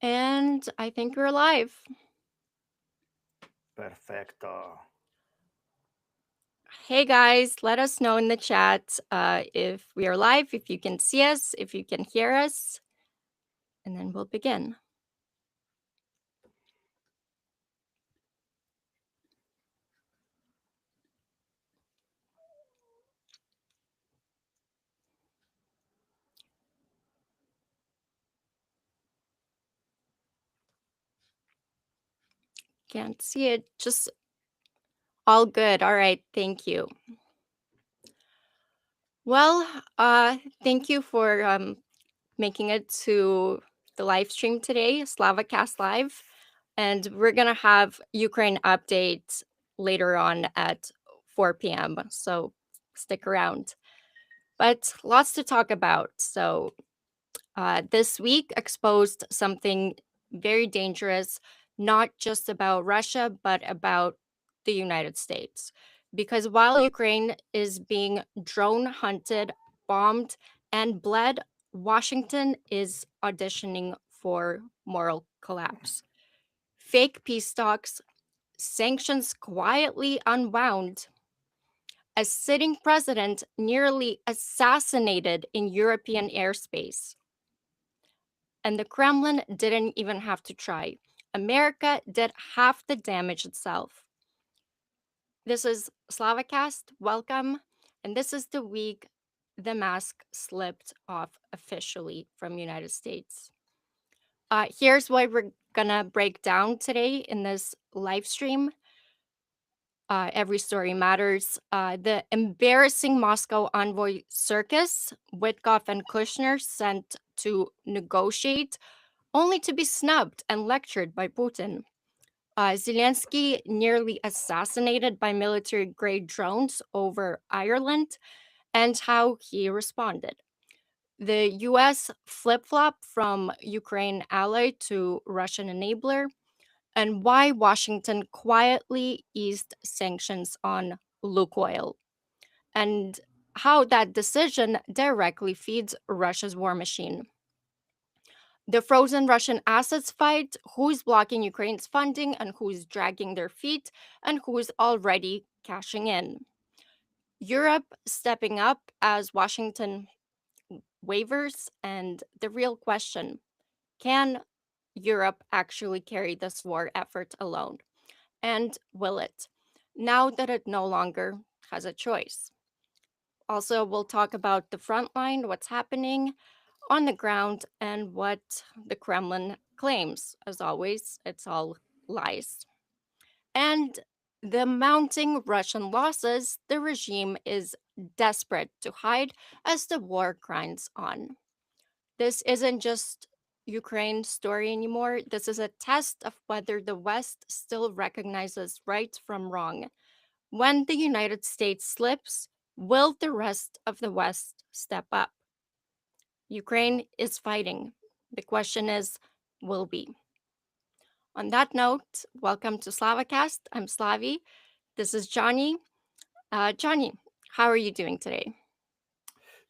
And I think we're live. Perfecto. Hey guys, let us know in the chat if we are live, if you can see us, if you can hear us, and then we'll begin. Can't see it, just all good. All right, thank you. Well, thank you for making it to the live stream today, SlavaCast Live. And we're going to have Ukraine update later on at 4 p.m. So stick around. But lots to talk about. So this week exposed something very dangerous, not just about Russia, but about the United States. Because while Ukraine is being drone hunted, bombed, and bled, Washington is auditioning for moral collapse. Fake peace talks, sanctions quietly unwound, a sitting president nearly assassinated in European airspace. And the Kremlin didn't even have to try. America did half the damage itself. This is Slavacast. Welcome. And this is the week the mask slipped off officially from United States. Here's what we're gonna break down today in this live stream. Every story matters. The embarrassing Moscow envoy circus, Witkoff and Kushner sent to negotiate, only to be snubbed and lectured by Putin. Zelensky nearly assassinated by military grade drones over Ireland, and how he responded. The US flip flop from Ukraine ally to Russian enabler, and why Washington quietly eased sanctions on Lukoil, and how that decision directly feeds Russia's war machine. The frozen Russian assets fight, who's blocking Ukraine's funding and who's dragging their feet and who's already cashing in. Europe stepping up as Washington wavers, and the real question, can Europe actually carry this war effort alone? And will it? Now that it no longer has a choice. Also, we'll talk about the front line, what's happening on the ground, and what the Kremlin claims. As always, it's all lies. And the mounting Russian losses, the regime is desperate to hide as the war grinds on. This isn't just Ukraine's story anymore. This is a test of whether the West still recognizes right from wrong. When the United States slips, will the rest of the West step up? Ukraine is fighting. The question is, will we? On that note, welcome to Slavacast. I'm Slavi. This is Johnny. Johnny, how are you doing today?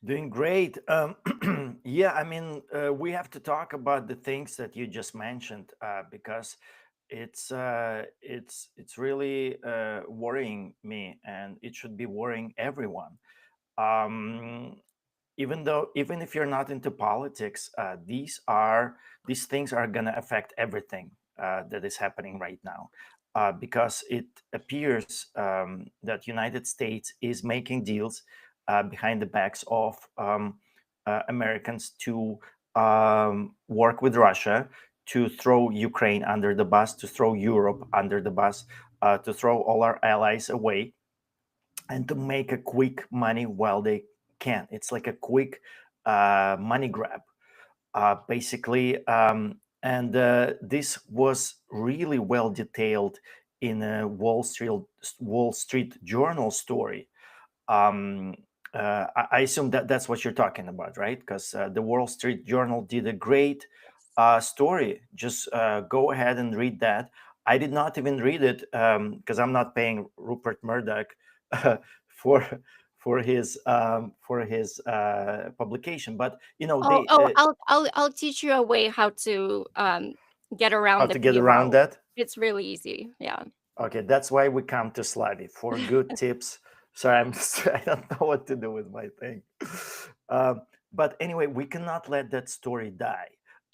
Doing great. Yeah, we have to talk about the things that you just mentioned because it's really worrying me, and it should be worrying everyone. Um, even if you're not into politics, these things are gonna affect everything that is happening right now. Because it appears that United States is making deals behind the backs of Americans to work with Russia, to throw Ukraine under the bus, to throw Europe under the bus, to throw all our allies away, and to make a quick money while they can. It's like a quick money grab, basically. And this was really well detailed in a Wall Street Journal story. Um, I assume that that's what you're talking about, right? Because the Wall Street Journal did a great story. Just go ahead and read that. I did not even read it because I'm not paying Rupert Murdoch for for his publication. But you know, Oh, they oh, I'll teach you a way how to get How around the to get around paywall. that? It's really easy. Yeah. Okay, that's why we come to Slavi for good tips. So I'm I don't know what to do with my thing. Um, but anyway, we cannot let that story die.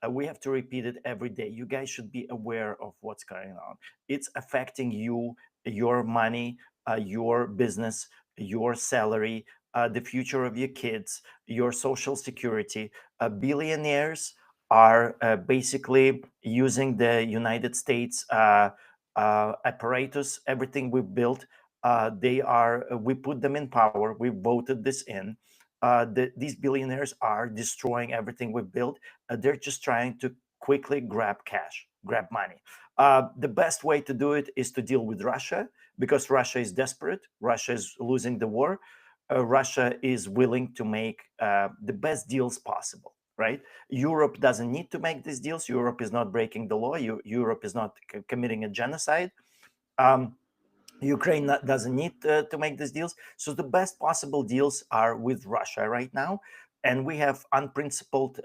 We have to repeat it every day. You guys should be aware of what's going on. It's affecting you, your money, your business, your salary, the future of your kids, your social security. Billionaires are basically using the United States apparatus, everything we built. We put them in power. We voted this in. These billionaires are destroying everything we built. They're just trying to quickly grab cash, grab money. The best way to do it is to deal with Russia because Russia is desperate. Russia is losing the war. Russia is willing to make the best deals possible, right? Europe doesn't need to make these deals. Europe is not breaking the law. Europe is not committing a genocide. Um, Ukraine doesn't need to make these deals. So the best possible deals are with Russia right now. And we have unprincipled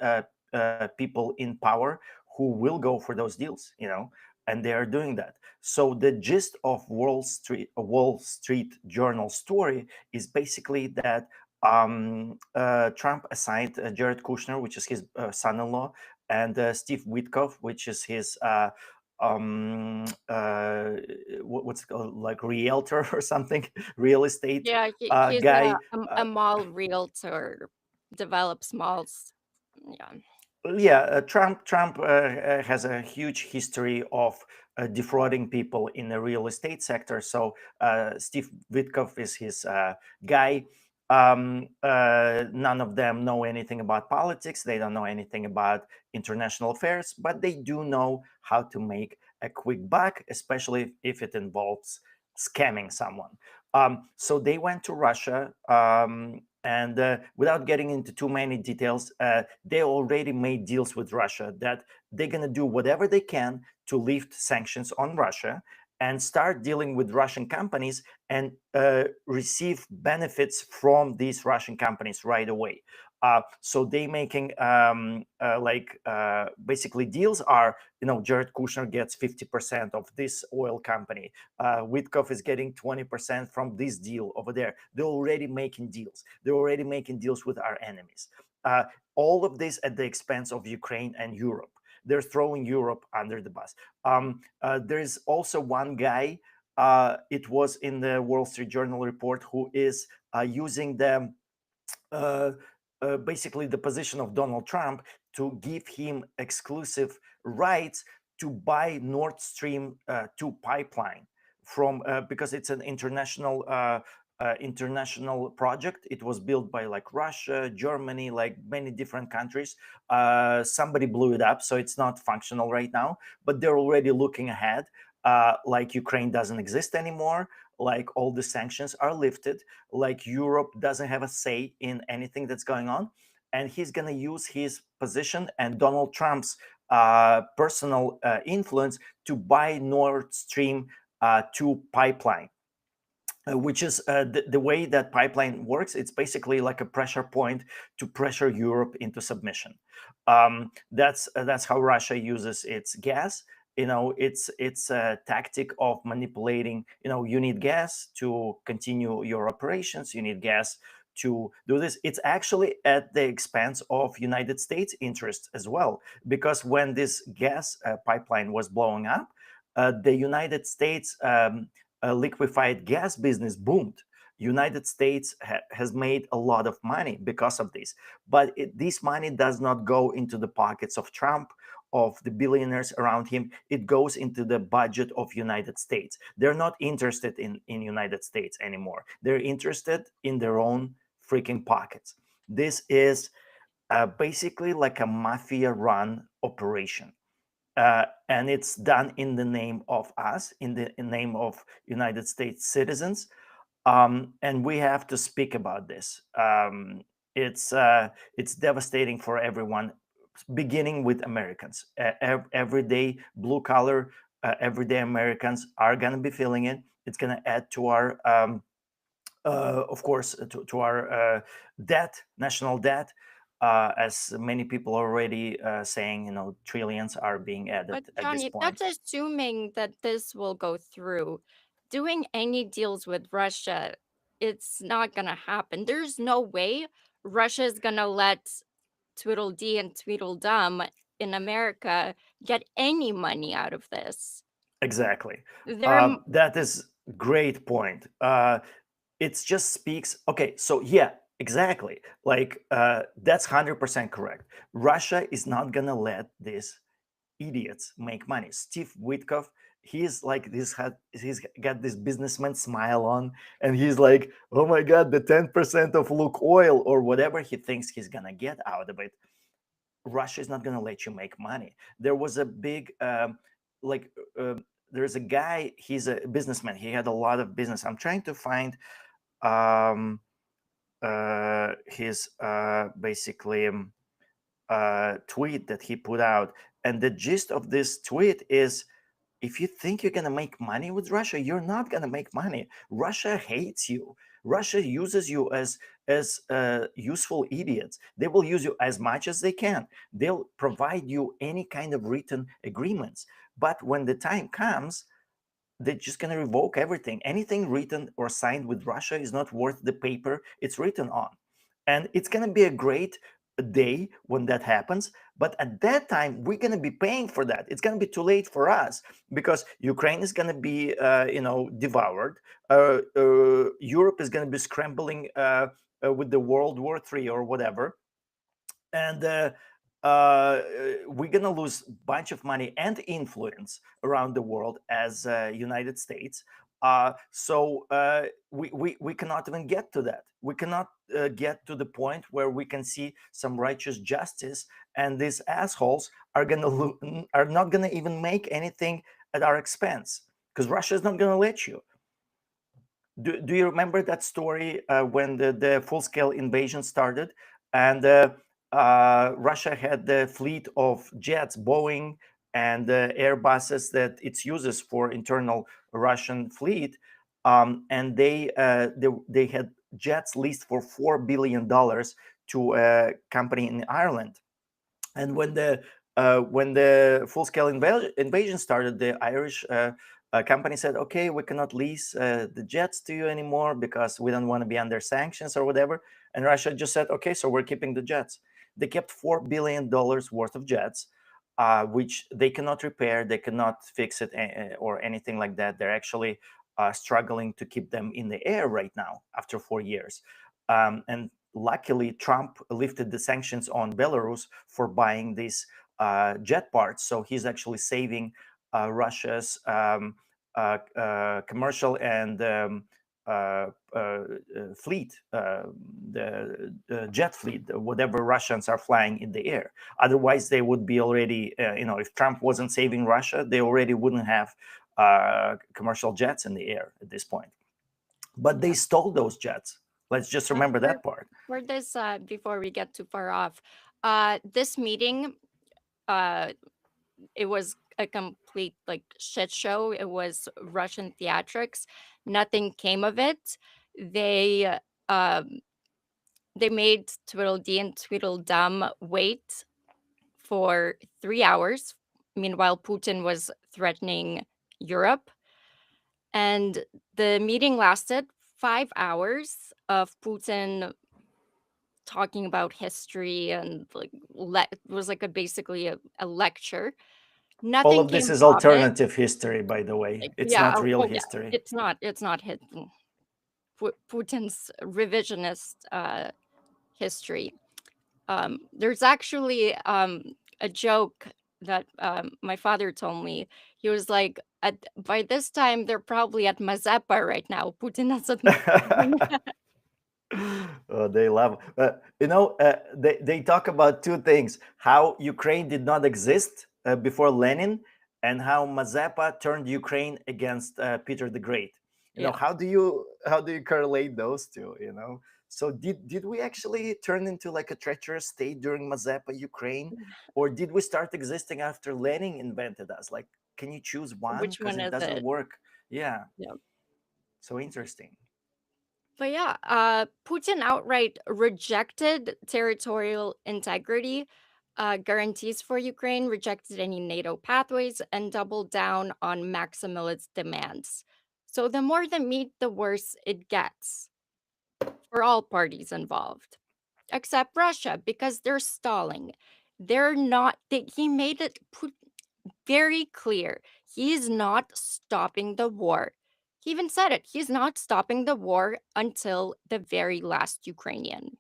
people in power who will go for those deals, and they are doing that. So the gist of Wall Street Journal story is basically that Trump assigned Jared Kushner, which is his son-in-law, and Steve Witkoff, which is his what's it called, like realtor or something, real estate Yeah, he's guy. a mall realtor, develops malls. Yeah. Yeah, Trump has a huge history of defrauding people in the real estate sector. So Steve Witkoff is his guy. None of them know anything about politics. They don't know anything about international affairs, but they do know how to make a quick buck, especially if it involves scamming someone. So they went to Russia, and without getting into too many details, they already made deals with Russia that they're going to do whatever they can to lift sanctions on Russia and start dealing with Russian companies and receive benefits from these Russian companies right away. So they making basically deals are, Jared Kushner gets 50% of this oil company. Witkoff is getting 20% from this deal over there. They're already making deals. They're already making deals with our enemies. Uh, all of this at the expense of Ukraine and Europe. They're throwing Europe under the bus. There's also one guy. It was in the Wall Street Journal report who is using the uh, basically the position of Donald Trump to give him exclusive rights to buy Nord Stream 2 pipeline from because it's an international project. It was built by like Russia, Germany, like many different countries. Somebody blew it up, so it's not functional right now. But they're already looking ahead. Like Ukraine doesn't exist anymore. Like all the sanctions are lifted, like Europe doesn't have a say in anything that's going on. And he's going to use his position and Donald Trump's personal influence to buy Nord Stream 2 pipeline. Which is the way that pipeline works. It's basically like a pressure point to pressure Europe into submission. That's how Russia uses its gas. It's a tactic of manipulating. You need gas to continue your operations. You need gas to do this. It's actually at the expense of United States interests as well, because when this gas pipeline was blowing up, the United States liquefied gas business boomed. United States has made a lot of money because of this, but this money does not go into the pockets of Trump, of the billionaires around him. It goes into the budget of United States. They're not interested in United States anymore. They're interested in their own freaking pockets. This is basically like a mafia run operation, and it's done in the name of us, in name of United States citizens, and we have to speak about this. It's devastating for everyone, beginning with Americans. Everyday blue collar, everyday Americans are going to be feeling it. It's going to add to our of course, to our debt, national debt. as many people already saying, trillions are being added But at this Johnny, point. that's assuming that this will go through. Doing any deals with Russia, it's not gonna happen. There's no way Russia is gonna let Tweedledee and Tweedledum in America get any money out of this. Exactly. They're That is great point. It just speaks. Okay, so yeah, exactly. Like that's 100% correct. Russia is not gonna let these idiots make money. Steve Witkoff, he's like this. He's got this businessman smile on, and he's like, "Oh my God, the 10% of Luke Oil or whatever he thinks he's gonna get out of it. Russia is not going to let you make money." There was a big, like, there's a guy. He's a businessman. He had a lot of business. I'm trying to find um, his basically tweet that he put out, and the gist of this tweet is, if you think you're going to make money with Russia, you're not going to make money. Russia hates you. Russia uses you as useful idiots. They will use you as much as they can. They'll provide you any kind of written agreements. But when the time comes, they're just going to revoke everything. Anything written or signed with Russia is not worth the paper it's written on. And it's going to be a great day when that happens. But at that time, we're going to be paying for that. It's going to be too late for us because Ukraine is going to be, devoured. Europe is going to be scrambling with the World War III or whatever, and we're going to lose a bunch of money and influence around the world as United States. We cannot even get to that. We cannot get to the point where we can see some righteous justice, and these assholes are not going to even make anything at our expense because Russia is not going to let you. Do you remember that story when the full scale invasion started, and Russia had the fleet of jets, Boeing and Airbuses that it uses for internal Russian fleet, and they had jets leased for $4 billion to a company in Ireland. And when the full scale invasion started, the Irish company said, "Okay, we cannot lease the jets to you anymore because we don't want to be under sanctions or whatever." And Russia just said, "Okay, so we're keeping the jets." They kept $4 billion worth of jets, which they cannot repair, they cannot fix it or anything like that. They're actually struggling to keep them in the air right now after 4 years. And luckily, Trump lifted the sanctions on Belarus for buying these jet parts. So he's actually saving Russia's commercial and fleet, the jet fleet, whatever Russians are flying in the air. Otherwise, they would be already, if Trump wasn't saving Russia, they already wouldn't have commercial jets in the air at this point. But they yeah. stole those jets. Let's just remember For that part. this, before we get too far off, this meeting, uh, it was a complete like shit show. It was Russian theatrics. Nothing came of it. They um they made Tweedledee and Tweedledum wait for 3 hours. Meanwhile, Putin was threatening Europe, and the meeting lasted 5 hours of Putin talking about history and like it was like a basically a lecture. All Nothing of this came is of it. alternative history, by the way. Like, It's yeah, not real oh yeah, history. it's not hit Putin's revisionist history. There's actually a joke that my father told me. He was like, by this time they're probably at Mazepa right now. Putin hasn't. Oh, they love. They talk about two things: how Ukraine did not exist before Lenin, and how Mazepa turned Ukraine against Peter the Great. Yeah. How do you correlate those two? So did we actually turn into like a treacherous state during Mazepa Ukraine, or did we start existing after Lenin invented us? Like, can you choose one? Which Because one it is doesn't it? work. Yeah. Yeah. So interesting. But yeah, Putin outright rejected territorial integrity, guarantees for Ukraine, rejected any NATO pathways, and doubled down on Maximilian's demands. So the more the meat, the worse it gets for all parties involved, except Russia, because they're stalling. They're not, he made it very clear he is not stopping the war. He even said it. He's not stopping the war until the very last Ukrainian.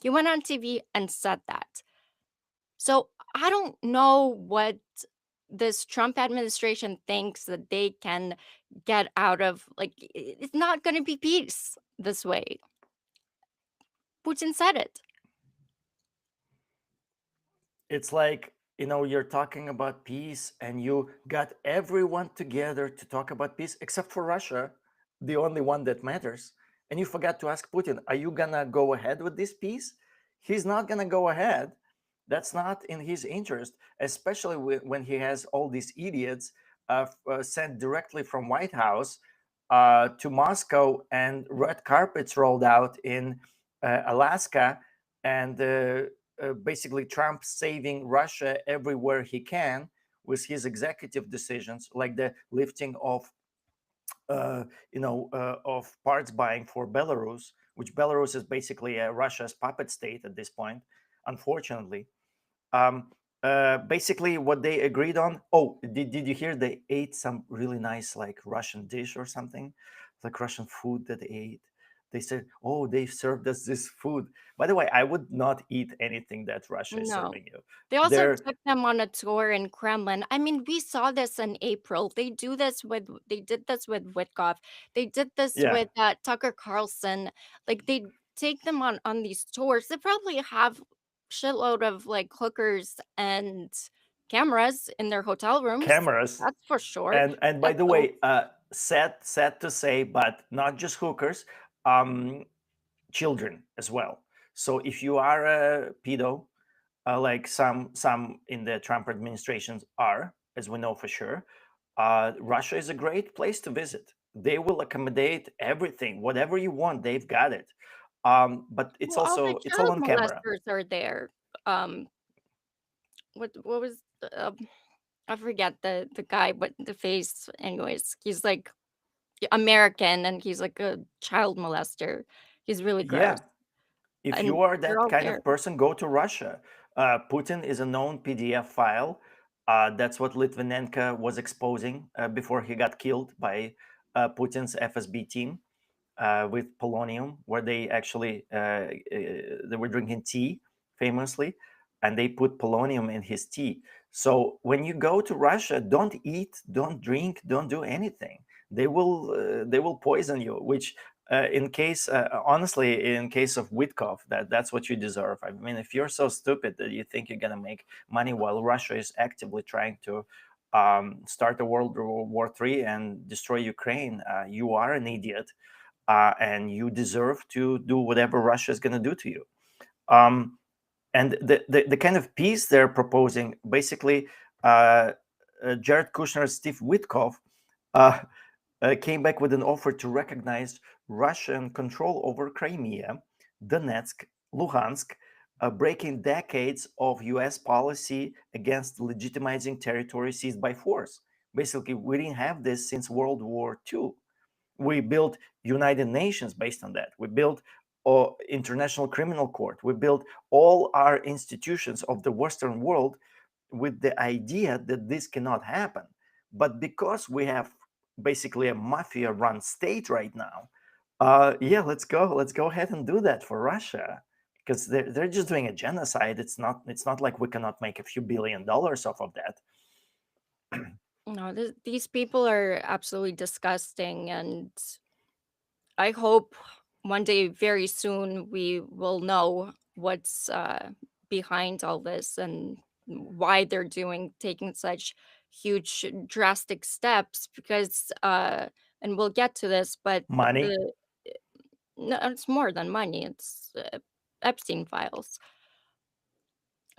He went on TV and said that. So I don't know what this Trump administration thinks that they can get out of. Like, it's not going to be peace this way. Putin said it. It's like, you're talking about peace and you got everyone together to talk about peace except for Russia, the only one that matters. And you forgot to ask Putin, are you gonna go ahead with this peace? He's not gonna go ahead. That's not in his interest, especially when he has all these idiots sent directly from White House to Moscow, and red carpets rolled out in Alaska, and basically Trump saving Russia everywhere he can with his executive decisions, like the lifting uh, of parts buying for Belarus, which Belarus is basically Russia's puppet state at this point, unfortunately. Um, Basically, what they agreed on. Oh, did you hear they ate some really nice like Russian dish or something, like Russian food that they ate? They said, "Oh, they served us this food." By the way, I would not eat anything that Russia is No. serving you. They also They're took them on a tour in Kremlin. I mean, we saw this in April. They did this with Witkoff. They did this Yeah, with Tucker Carlson. Like they take them on these tours. They probably have shitload of like hookers and cameras in their hotel rooms. cameras. That's for sure. And by That's the so way, sad to say, but not just hookers, um, children as well. So if you are a pedo, like some in the Trump administrations are, as we know for sure, Russia is a great place to visit. They will accommodate everything, whatever you want, they've got it. But well, all the it's all child on camera. molesters are there. Um, what was I forget the guy, but the face. Anyways, he's like American, and he's like a child molester. He's really gross, Yeah, if and you are they're that all kind there. of person, go to Russia. Putin is a known PDF file. That's what Litvinenko was exposing before he got killed by Putin's FSB team with polonium, where they actually they were drinking tea famously, and they put polonium in his tea. So when you go to Russia, don't eat, don't drink, don't do anything. They will poison you. Which, in case honestly, in case of Witkoff, that's what you deserve. I mean, if you're so stupid that you think you're gonna make money while Russia is actively trying to start a World War III and destroy Ukraine, you are an idiot, and you deserve to do whatever Russia is going to do to you. Um, and the kind of peace they're proposing, basically, uh, Jared Kushner, Steve Witkoff, uh, came back with an offer to recognize Russian control over Crimea, Donetsk, Luhansk, breaking decades of US policy against legitimizing territory seized by force. Basically, we didn't have this since World War II. We built United Nations based on that. We built International Criminal Court. We built all our institutions of the Western world with the idea that this cannot happen. But because we have basically a mafia run state right now, yeah, let's go ahead and do that for Russia, because they're just doing a genocide. It's not like we cannot make a few $1 billion off of that. No, these people are absolutely disgusting, and I hope one day, very soon, we will know what's behind all this and why they're taking such huge, drastic steps. Because, and we'll get to this, but Money. the no, it's more than money. It's Epstein files.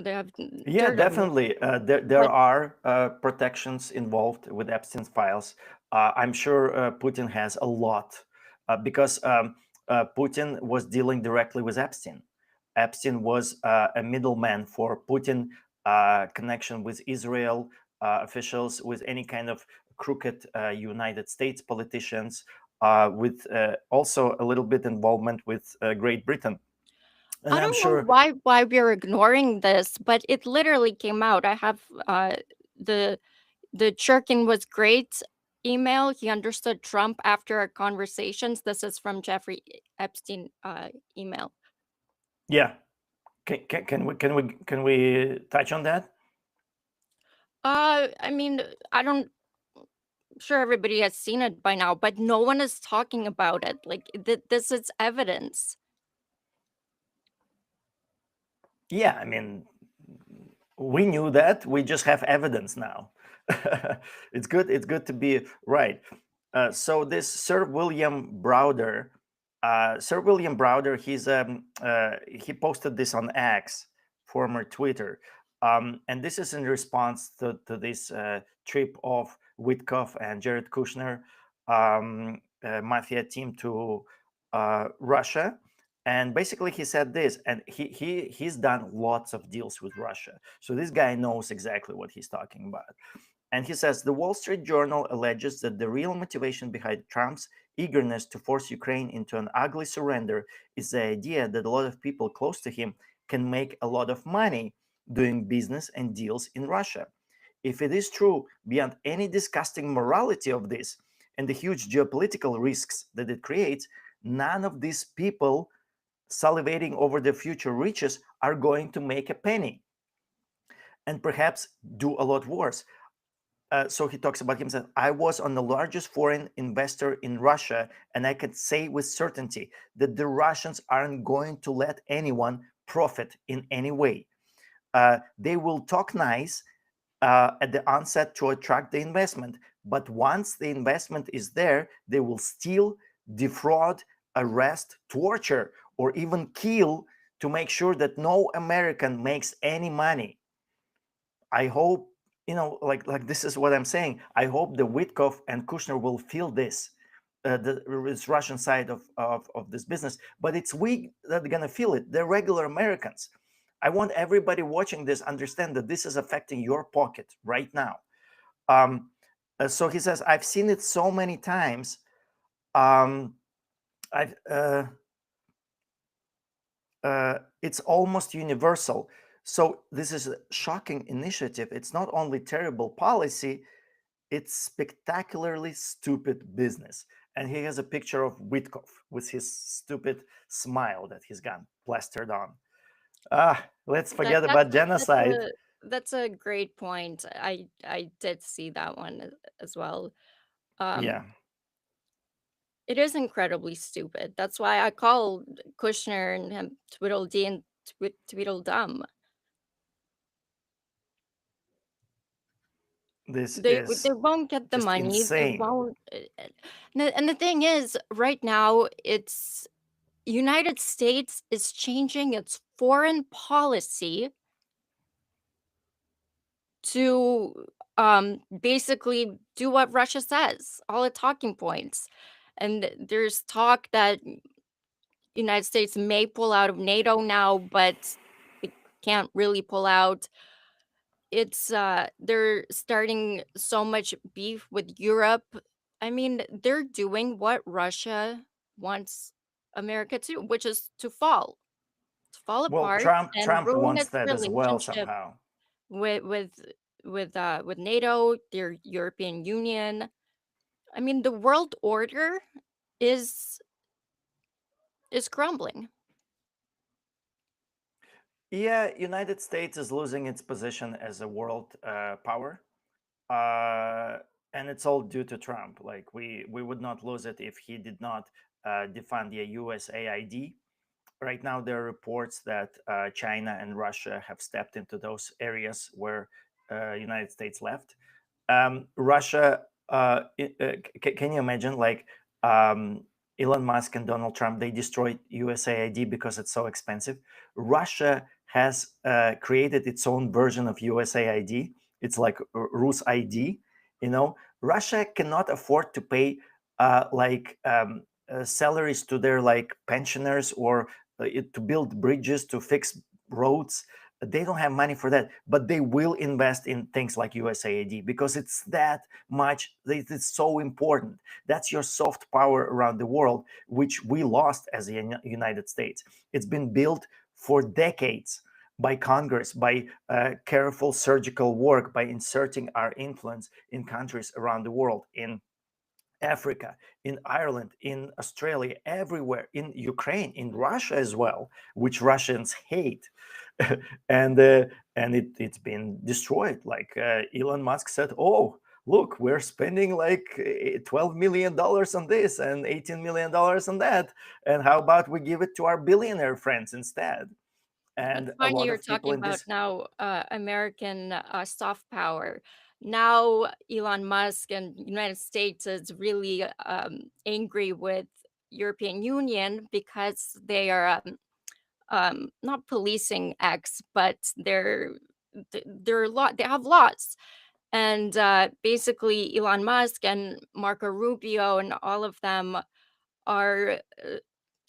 They have Yeah, dirt on these definitely. people, There but are protections involved with Epstein's files. I'm sure Putin has a lot because Putin was dealing directly with Epstein. Epstein was a middleman for Putin, connection with Israel officials, with any kind of crooked United States politicians, with also a little bit involvement with Great Britain. And I I'm don't know sure, why we're ignoring this, but it literally came out. I have the Churkin was great email. He understood Trump after our conversations. This is from Jeffrey Epstein email. yeah. Can we touch on that? I mean, I don't sure everybody has seen it by now, but no one is talking about it. Like this is evidence. Yeah, I mean, we knew that. We just have evidence now. It's good. It's good to be right. So this Sir William Browder, he posted this on X, former Twitter, and this is in response to this trip of Witkoff and Jared Kushner mafia team to Russia. And basically he said this, and he's done lots of deals with Russia, so this guy knows exactly what he's talking about. And he says the Wall Street Journal alleges that the real motivation behind Trump's eagerness to force Ukraine into an ugly surrender is the idea that a lot of people close to him can make a lot of money doing business and deals in Russia. If it is true, beyond any disgusting morality of this and the huge geopolitical risks that it creates, none of these people salivating over their future riches are going to make a penny, and perhaps do a lot worse. So he talks about himself. I was on the largest foreign investor in Russia, and I can say with certainty that the Russians aren't going to let anyone profit in any way. They will talk nice at the onset to attract the investment, but once the investment is there, they will steal, defraud, arrest, torture, or even kill to make sure that no American makes any money. I hope, like this is what I'm saying. I hope the Witkoff and Kushner will feel this, this Russian side of this business. But it's we that are gonna feel it. They're regular Americans. I want everybody watching this understand that this is affecting your pocket right now. Um, so he says, I've seen it so many times. Um, I've it's almost universal. So this is a shocking initiative. It's not only terrible policy, it's spectacularly stupid business. And he has a picture of Witkoff with his stupid smile that he's got plastered on. Let's That forget about that's genocide. a great point. I did see that one as well. Um, Yeah. it is incredibly stupid. That's why I call Kushner and him Tweedledee and Tweedledum. This They is won't get the just money. They insane. won't. And the thing is, right now, it's United States is changing its foreign policy to basically do what Russia says, all the talking points. And there's talk that United States may pull out of NATO now, but it can't really pull out. It's they're starting so much beef with Europe. I mean, they're doing what Russia wants America to, which is to fall Well, apart and Trump ruin wants its that as well relationship somehow. with with NATO, their European Union. I mean, the world order is crumbling. Yeah, United States is losing its position as a world power, and it's all due to Trump. Like we would not lose it if he did not defund the USAID. Right now, there are reports that China and Russia have stepped into those areas where United States left. Russia, can you imagine, like, Elon Musk and Donald Trump, they destroyed USAID because it's so expensive. Russia has created its own version of USAID. It's like Rus ID. Russia cannot afford to pay like salaries to their like pensioners, or to build bridges, to fix roads. They don't have money for that, but they will invest in things like USAID because it's that much. It's so important. That's your soft power around the world, which we lost as the United States. It's been built for decades by Congress, by careful surgical work, by inserting our influence in countries around the world, in Africa, in Ireland, in Australia, everywhere, in Ukraine, in Russia as well, which Russians hate, and it's been destroyed. Like Elon Musk said, "Oh, look, we're spending like $12 million on this and $18 million on that, and how about we give it to our billionaire friends instead?" It's And a funny lot you're of people talking in about this. now American soft power. Now Elon Musk and United States is really angry with European Union because they are not policing X, but they have laws. And basically, Elon Musk and Marco Rubio and all of them are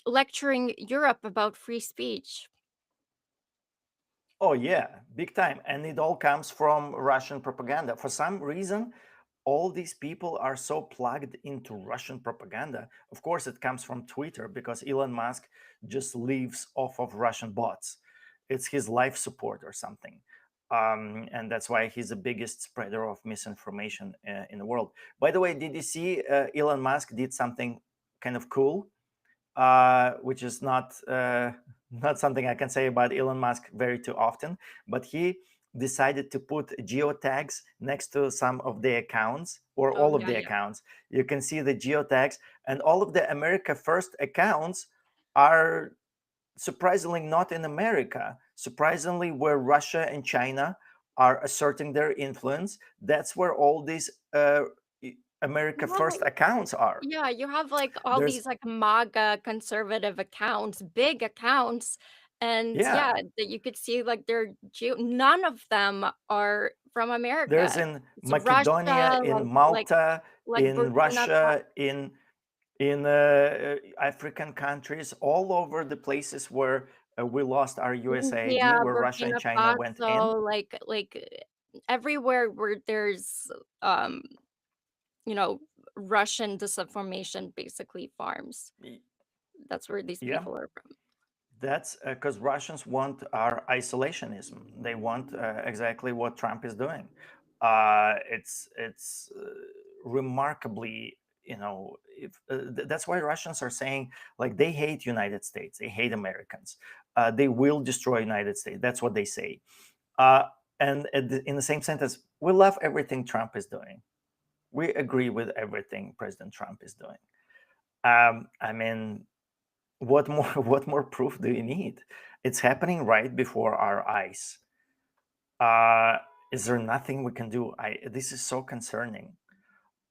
lecturing Europe about free speech. Oh yeah, big time. And it all comes from Russian propaganda. For some reason, all these people are so plugged into Russian propaganda. Of course, it comes from Twitter because Elon Musk just lives off of Russian bots. It's his life support or something. And that's why he's the biggest spreader of misinformation in the world. By the way, did you see Elon Musk did something kind of cool? Which is not something I can say about Elon Musk very too often. But he decided to put geotags next to some of the accounts, or Oh all of yeah, the yeah. accounts. You can see the geotags, and all of the America First accounts are surprisingly not in America. Surprisingly, where Russia and China are asserting their influence, that's where all these America Well, First accounts are. yeah, you have like all There's these like MAGA conservative accounts, big accounts, and yeah, yeah, that you could see like none of them are from there's America. in It's Macedonia, Russia, in like Malta, like in Burkina Russia, in African countries, all over the places where we lost our India, USAID, where Russia and Burkina China went in. Faso, everywhere where there's um, you know, Russian disinformation basically farms. Y- That's where these Yeah, people are from. that's because Russians want our isolationism. They want exactly what Trump is doing. It's remarkably, if that's why Russians are saying like they hate United States, they hate Americans, they will destroy United States. That's what they say. Uh, and in the same sentence, we love everything Trump is doing. We agree with everything President Trump is doing. I mean, what more what more proof do you need? It's happening right before our eyes. uh is there nothing we can do? I This is so concerning,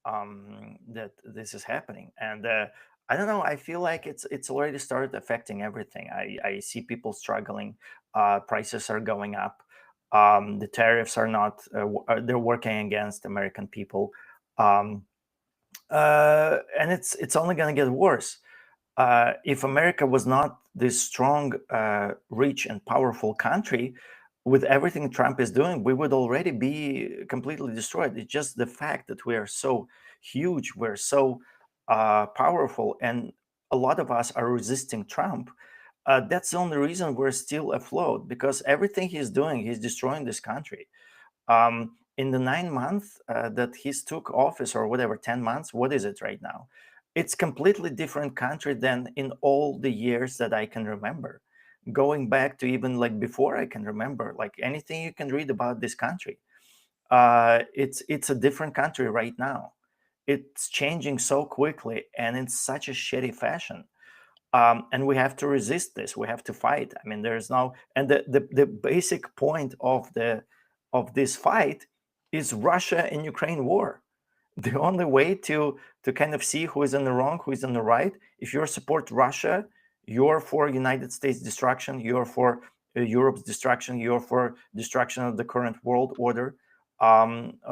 that this is happening. And I don't know, I feel like it's already started affecting everything. I see people struggling. Prices are going up. The tariffs are not they're working against American people. um and it's only going to get worse. If America was not this strong, rich, and powerful country, with everything Trump is doing, we would already be completely destroyed. It's just the fact that we are so huge, we're so powerful, and a lot of us are resisting Trump. That's the only reason we're still afloat, because everything he's doing, he's destroying this country. In the 9 months that he's took office, or whatever, 10 months, what is it right now? It's completely different country than in all the years that I can remember, going back to even like before I can remember, like anything you can read about this country. It's a different country right now. It's changing so quickly and in such a shitty fashion. And we have to resist this, we have to fight. I mean, there's no, and the basic point of this fight is Russia and Ukraine war. The only way to kind of see who is in the wrong, who is in the right, if you support Russia, you're for United States destruction, you're for Europe's destruction, you're for destruction of the current world order.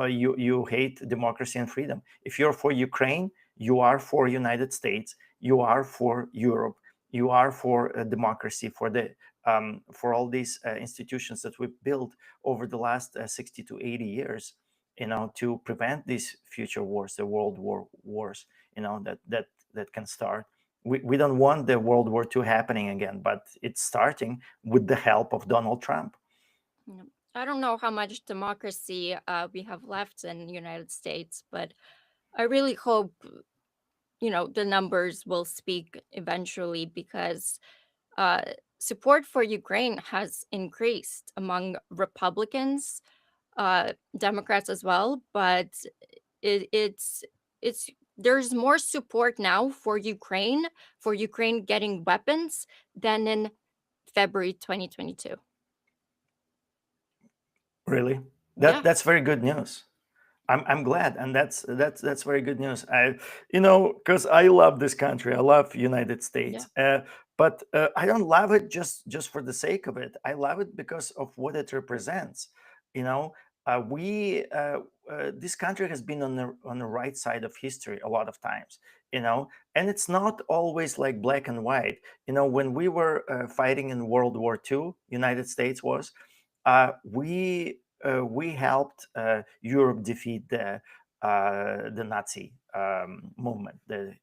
You hate democracy and freedom. If you're for Ukraine, you are for United States. you are for Europe, you are for democracy, for all these institutions that we've built over the last 60 to 80 years, to prevent these future wars, the world wars, that can start. We don't want the World War II happening again, but it's starting with the help of Donald Trump. Yeah. I don't know how much democracy we have left in the United States, but I really hope, the numbers will speak eventually, because uh, support for Ukraine has increased among Republicans, Democrats as well, but it's there's more support now for Ukraine getting weapons than in February 2022. Really, Yeah, that's very good news. I'm glad, and that's very good news. Because I love this country. I love United yeah, States, but I don't love it just for the sake of it. I love it because of what it represents. You know, we this country has been on the right side of history a lot of times. And it's not always like black and white. When we were fighting in World War II, United States was. We helped Europe defeat the Nazi movement, the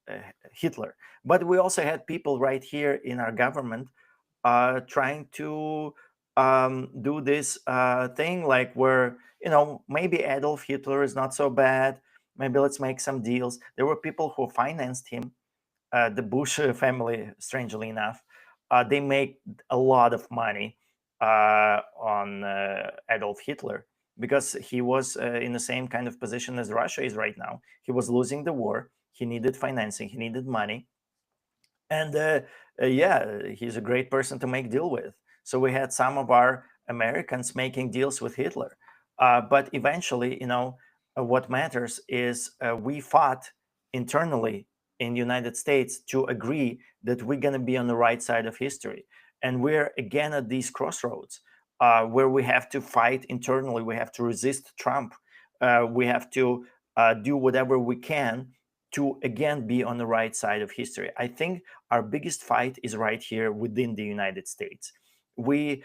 Hitler. But we also had people right here in our government trying to do this thing, like where maybe Adolf Hitler is not so bad. Maybe let's make some deals. There were people who financed him, the Bush family, strangely enough. They make a lot of money on Adolf Hitler because he was in the same kind of position as Russia is right now. He was losing the war. He needed financing. He needed money, and yeah, he's a great person to make deal with. So we had some of our Americans making deals with Hitler, but eventually, what matters is we fought internally in the United States to agree that we're going to be on the right side of history, and we're again at these crossroads where we have to fight internally. We have to resist Trump. We have to do whatever we can to again be on the right side of history. I think our biggest fight is right here within the United States. We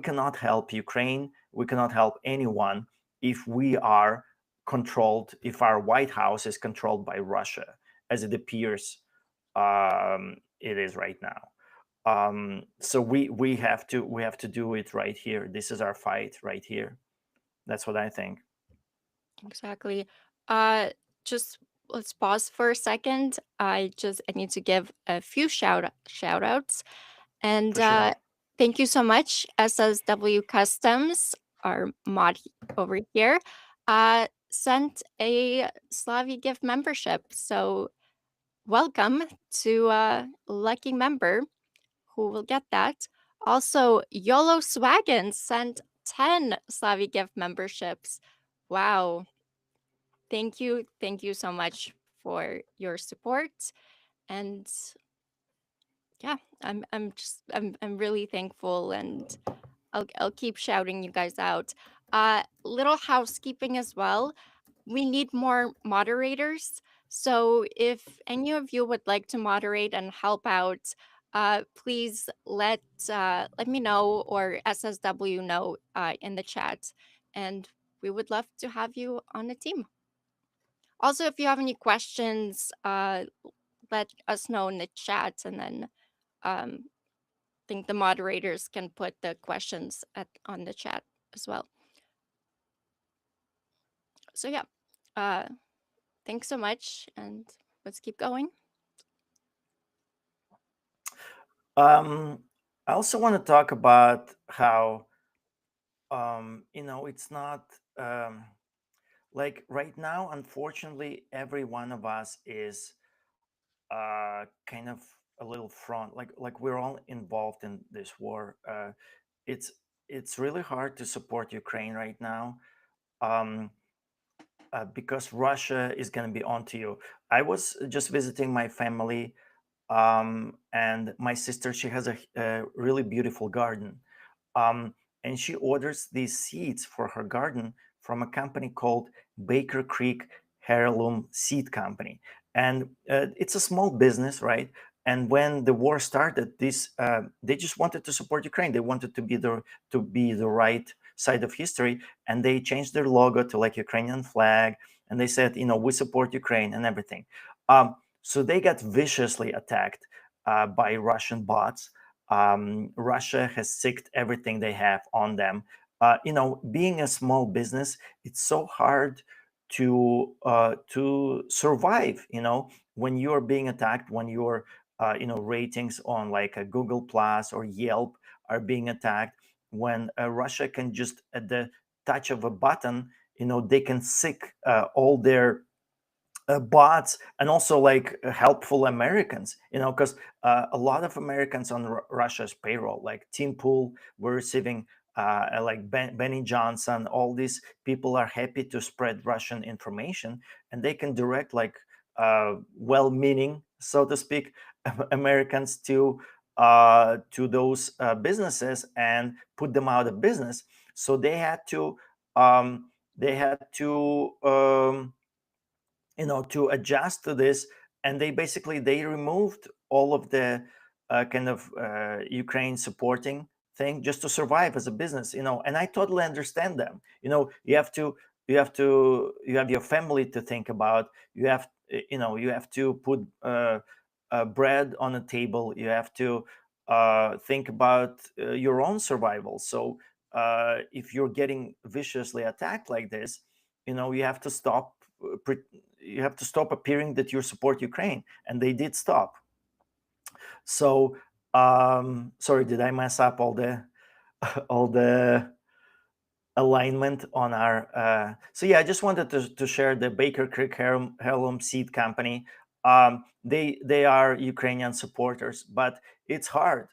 cannot help Ukraine. We cannot help anyone if we are controlled. If our White House is controlled by Russia, as it appears it is right now. So we have to do it right here. This is our fight right here. That's what I think. exactly. Uh, just let's pause for a second. I need to give a few shout outs. And For sure. thank you so much, SSW Customs, our mod over here, sent a Slavy gift membership. So welcome to lucky member who will get that. Also, YOLO Swaggin sent 10 Slavy gift memberships. Wow. Thank you. Thank you so much for your support. And yeah, I'm really thankful, and I'll keep shouting you guys out. Little housekeeping as well. We need more moderators. So if any of you would like to moderate and help out, please let me know, or SSW know, in the chat, and we would love to have you on the team. Also, if you have any questions, let us know in the chat, and then um, think the moderators can put the questions on the chat as well. So yeah, uh, thanks so much, and let's keep going. Um, I also want to talk about how it's not like right now. Unfortunately, every one of us is kind of a little front. Like we're all involved in this war. It's it's really hard to support Ukraine right now. Um, because Russia is going to be onto you. I was just visiting my family, and my sister, she has a really beautiful garden, um, and she orders these seeds for her garden from a company called Baker Creek Heirloom Seed Company. and it's a small business, right? And when the war started, this they just wanted to support Ukraine. They wanted to be the right side of history, and they changed their logo to like Ukrainian flag, and they said, we support Ukraine and everything. So they got viciously attacked by Russian bots. Russia has sicked everything they have on them. Being a small business, it's so hard to survive. When you're being attacked, when your ratings on like a Google Plus or Yelp are being attacked, when Russia can just at the touch of a button, they can sick all their bots, and also like helpful Americans, because a lot of Americans on Russia's payroll, like Tim Pool, were receiving like Benny Johnson. All these people are happy to spread Russian information, and they can direct like well-meaning, so to speak, Americans to those businesses and put them out of business. So um, they had to adjust to this, and they removed all of the kind of Ukraine supporting thing just to survive as a business. And I totally understand them. You have your family to think about. You have to put bread on the table. You have to think about your own survival. So if you're getting viciously attacked like this, you have to stop appearing that you support Ukraine, and they did stop. So, sorry, did I mess up all the all the alignment on our? So yeah, I just wanted to share the Baker Creek Heirloom Seed Company. They are Ukrainian supporters, but it's hard,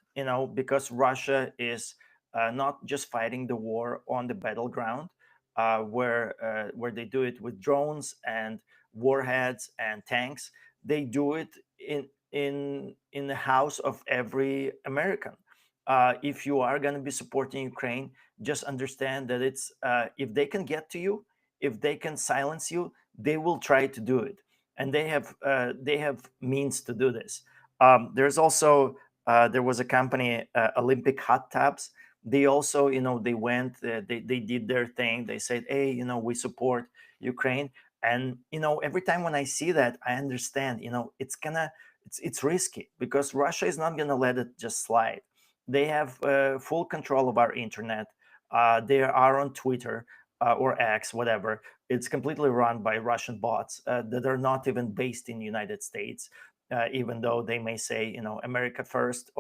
because Russia is not just fighting the war on the battleground, where they do it with drones and warheads and tanks. They do it in the house of every American. If you are going to be supporting Ukraine, just understand that it's if they can get to you, if they can silence you, they will try to do it, and they have means to do this. There was a company, Olympic Hot Tubs. They also, they went, they did their thing. They said, hey, we support Ukraine. And every time when I see that, I understand, it's risky, because Russia is not gonna let it just slide. They have full control of our internet. They are on Twitter or X, whatever. It's completely run by Russian bots that are not even based in the United States, even though they may say, America first,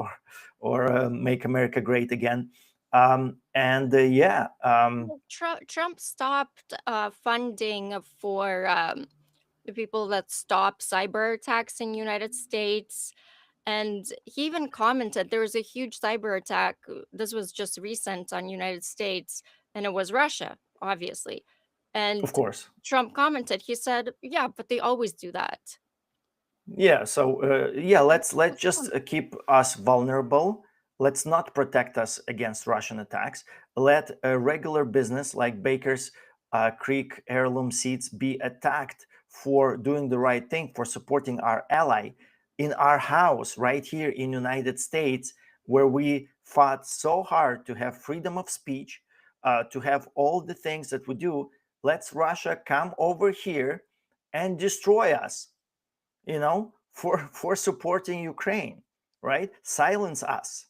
or make America great again. And yeah, Well, Trump stopped funding for the people that stop cyber attacks in United States. And he even commented there was a huge cyber attack. This was just recent on United States, and it was Russia, obviously. of And course. Trump commented, he said, "Yeah, but they always do that." Yeah, so yeah, let's That's just Trump. keep us vulnerable. Let's not protect us against Russian attacks. Let a regular business like Baker's Creek Heirloom Seeds be attacked for doing the right thing, for supporting our ally in our house right here in United States, where we fought so hard to have freedom of speech, to have all the things that we do. Let's Russia come over here and destroy us, for supporting Ukraine, right? Silence us,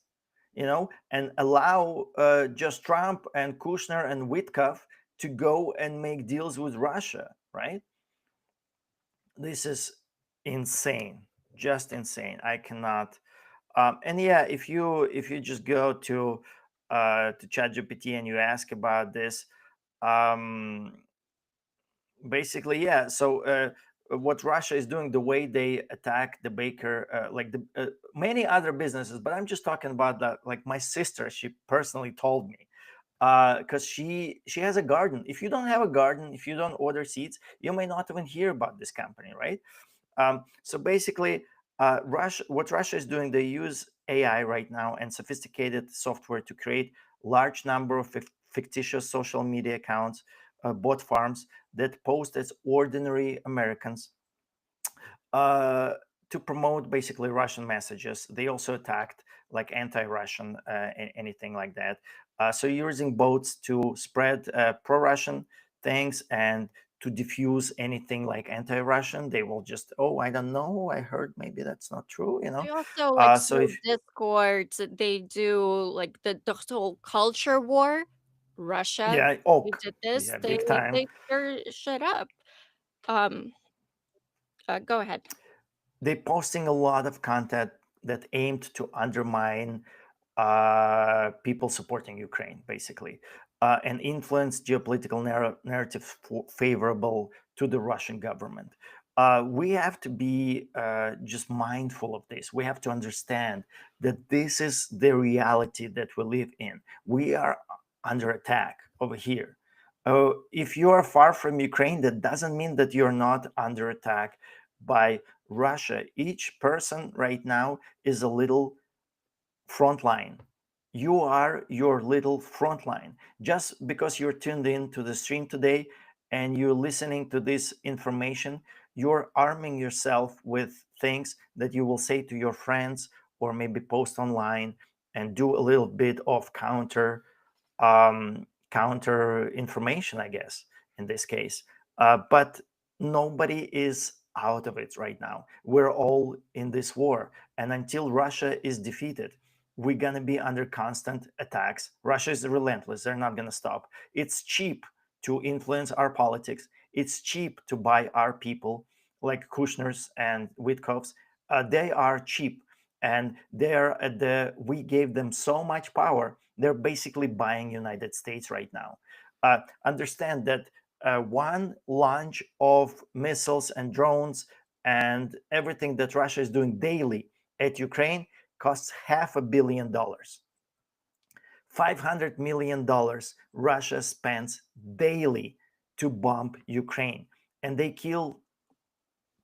and allow just Trump and Kushner and Witkoff to go and make deals with Russia, right? This is insane, just insane. I cannot. And yeah, if you just go to ChatGPT and you ask about this, um, basically, yeah. So what Russia is doing, the way they attack the baker, like the many other businesses, but I'm just talking about that. Like my sister, she personally told me, because she has a garden. If you don't have a garden, if you don't order seeds, you may not even hear about this company, right? So basically, what Russia is doing, they use AI right now and sophisticated software to create large number of fictitious social media accounts, bot farms that post as ordinary Americans, uh, to promote basically Russian messages. They also attacked like anti-Russian, anything like that. So using boats to spread pro-Russian things and to diffuse anything like anti-Russian. They will just, oh, I don't know, I heard maybe that's not true, you They know. also like So sow if discord. They do like the whole culture war. Russia, yeah, oh, they did this. yeah, They big time. they stir shit up. Um, go ahead. They posting a lot of content that aimed to undermine people supporting Ukraine, basically, and influence geopolitical narratives favorable to the Russian government. We have to be just mindful of this. We have to understand that this is the reality that we live in. We are under attack over here. If you are far from Ukraine, that doesn't mean that you're not under attack by Russia. Each person right now is a little front line. You are your little front line. Just because you're tuned in to the stream today and you're listening to this information, you're arming yourself with things that you will say to your friends or maybe post online and do a little bit of counter information, I guess, in this case. But nobody is out of it right now. We're all in this war. And until Russia is defeated, we're going to be under constant attacks. Russia is relentless. They're not going to stop. It's cheap to influence our politics, it's cheap to buy our people, like Kushners and Witkovs. They are cheap and they're at we gave them so much power, they're basically buying United States right now. Understand that one launch of missiles and drones and everything that Russia is doing daily at Ukraine costs $500 million. $500 million Russia spends daily to bomb Ukraine, and they kill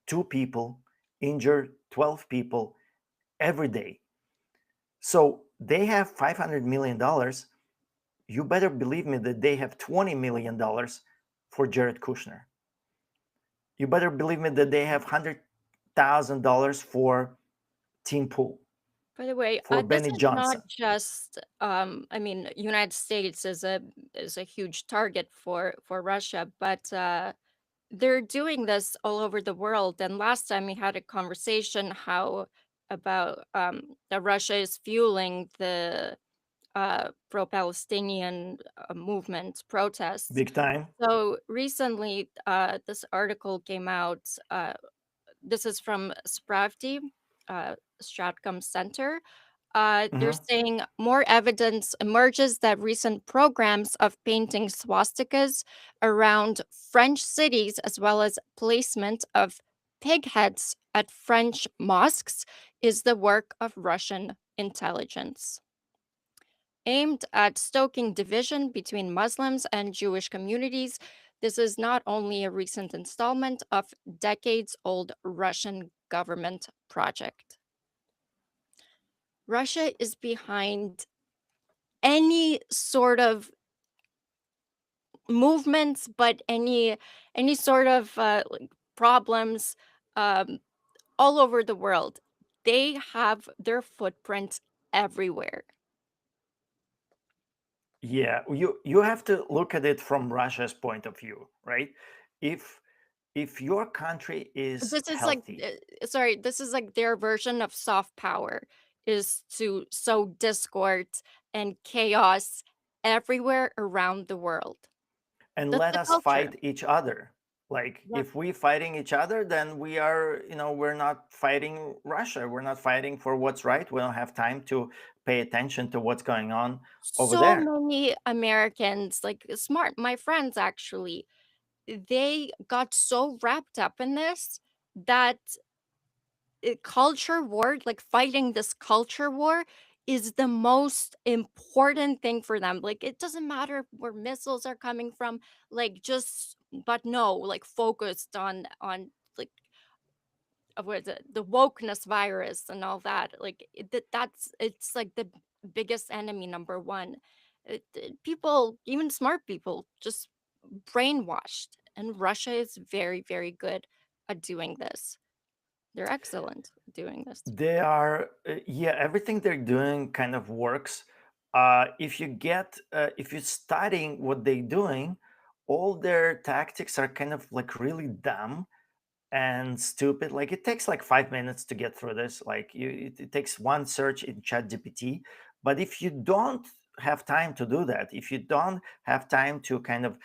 2 people, injure 12 people every day. So they have $500 million. You better believe me that they have $20 million for Jared Kushner. You better believe me that they have $100,000 for Tim Pool, By the way, for this Benny is not Johnson. just I mean, United States is a huge target for Russia, but they're doing this all over the world. And last time we had a conversation how about that Russia is fueling the pro-Palestinian movement protests. Big time. So recently, this article came out. This is from Spravdi, Stratcom Center. They're Mhm. saying more evidence emerges that recent programs of painting swastikas around French cities, as well as placement of pig heads at French mosques, is the work of Russian intelligence. Aimed at stoking division between Muslims and Jewish communities, this is not only a recent installment of decades old Russian government project. Russia is behind any sort of movements, but any sort of like problems um, all over the world. They have their footprint everywhere. Yeah, you have to look at it from Russia's point of view, right? If if your country is This is like, healthy, sorry, this is like their version of soft power is to sow discord and chaos everywhere around the world. and That's let the us culture. fight each other. Like Yep. if we fighting each other, then we are, we're not fighting Russia. We're not fighting for what's right. We don't have time to pay attention to what's going on over So there. many Americans, like smart, my friends actually, they got so wrapped up in this that culture war, like fighting this culture war, is the most important thing for them. Like, it doesn't matter where missiles are coming from, like, just, but no, like, focused on like what is it, the wokeness virus and all that. Like, that's it's like the biggest enemy number one. People, even smart people, just brainwashed, and Russia is very, very good at doing this. They're excellent at doing this. They are, yeah, everything they're doing kind of works. If you're studying what they're doing, all their tactics are kind of like really dumb and stupid. Like it takes like 5 minutes to get through this. Like it takes one search in ChatGPT. But if you don't have time to do that, if you don't have time to kind of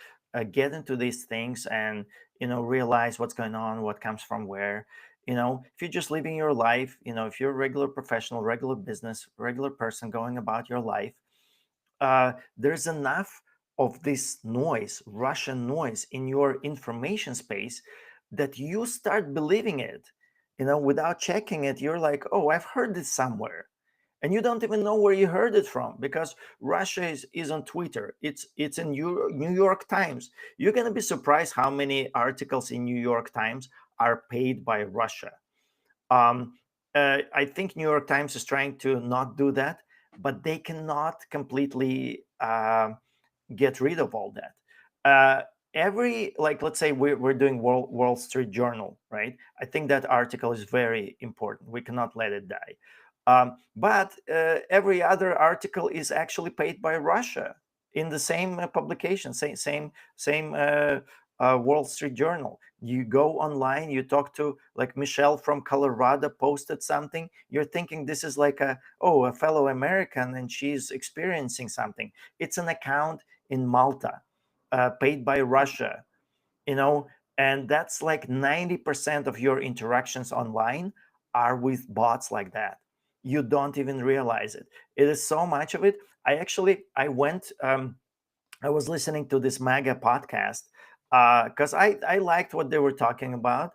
get into these things and realize what's going on, what comes from where, if you're just living your life, if you're a regular professional, regular business, regular person going about your life, there's enough of this noise, Russian noise, in your information space that you start believing it. Without checking it, you're like, oh, I've heard this somewhere. And you don't even know where you heard it from because Russia is on Twitter. It's in New York Times. You're gonna be surprised how many articles in New York Times are paid by Russia. Um, I think New York Times is trying to not do that, but they cannot completely get rid of all that. Every like let's say we're doing Wall Street Journal, right? I think that article is very important. We cannot let it die. But every other article is actually paid by Russia in the same publication, same Wall Street Journal. You go online, you talk to like Michelle from Colorado posted something. You're thinking this is like a fellow American and she's experiencing something. It's an account in Malta, paid by Russia, you know, and that's like 90% of your interactions online are with bots like that. You don't even realize it. It is so much of it. I was listening to this MAGA podcast because I liked what they were talking about.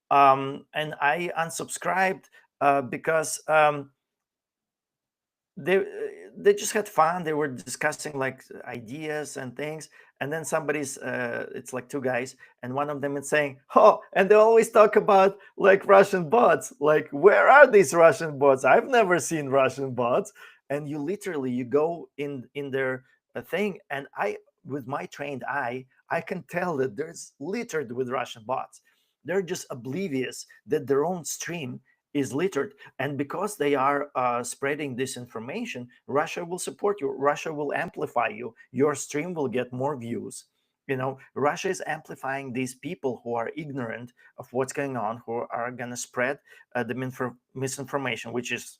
And I unsubscribed because they just had fun. They were discussing like ideas and things, and then somebody's it's like two guys, and one of them is saying, oh, and they always talk about like Russian bots. Like, where are these Russian bots? I've never seen Russian bots. And you literally you go in their thing, and I, with my trained eye, I can tell that there's littered with Russian bots. They're just oblivious that their own stream is littered, and because they are spreading this information, Russia will support you, Russia will amplify you, your stream will get more views. Russia is amplifying these people who are ignorant of what's going on, who are going to spread the misinformation, which is,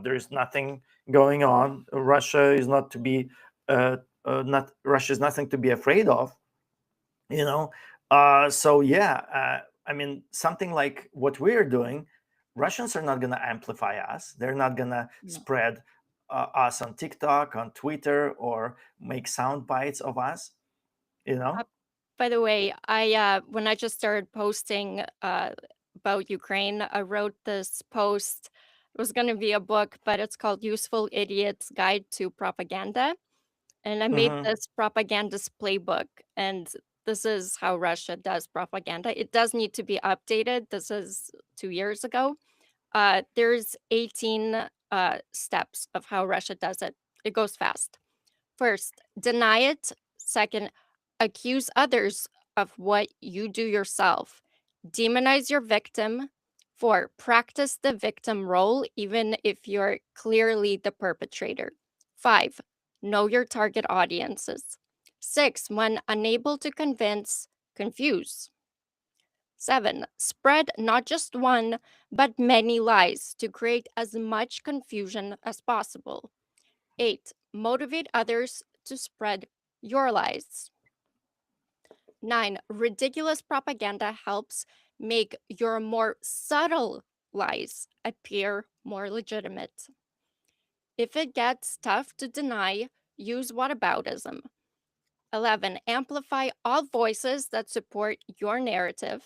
there's nothing going on. Russia is not to be not Russia is nothing to be afraid of. you know so yeah, I mean, something like what we're doing, Russians are not going to amplify us. They're not going to No. spread us on TikTok, on Twitter, or make sound bites of us you know Uh, by the way, I when I just started posting about Ukraine, I wrote this post. It was going to be a book, but it's called "Useful Idiot's Guide to Propaganda," and I made hmm this propagandist playbook. And this is how Russia does propaganda. It does need to be updated. This is 2 years ago. There's 18 steps of how Russia does it. It goes fast. First, deny it. Second, accuse others of what you do yourself. Demonize your victim. Four, practice the victim role even if you're clearly the perpetrator. Five, know your target audiences. Six, when unable to convince, confuse. Seven, spread not just one, but many lies to create as much confusion as possible. Eight, motivate others to spread your lies. Nine, ridiculous propaganda helps make your more subtle lies appear more legitimate. If it gets tough to deny, use whataboutism. 11, amplify all voices that support your narrative.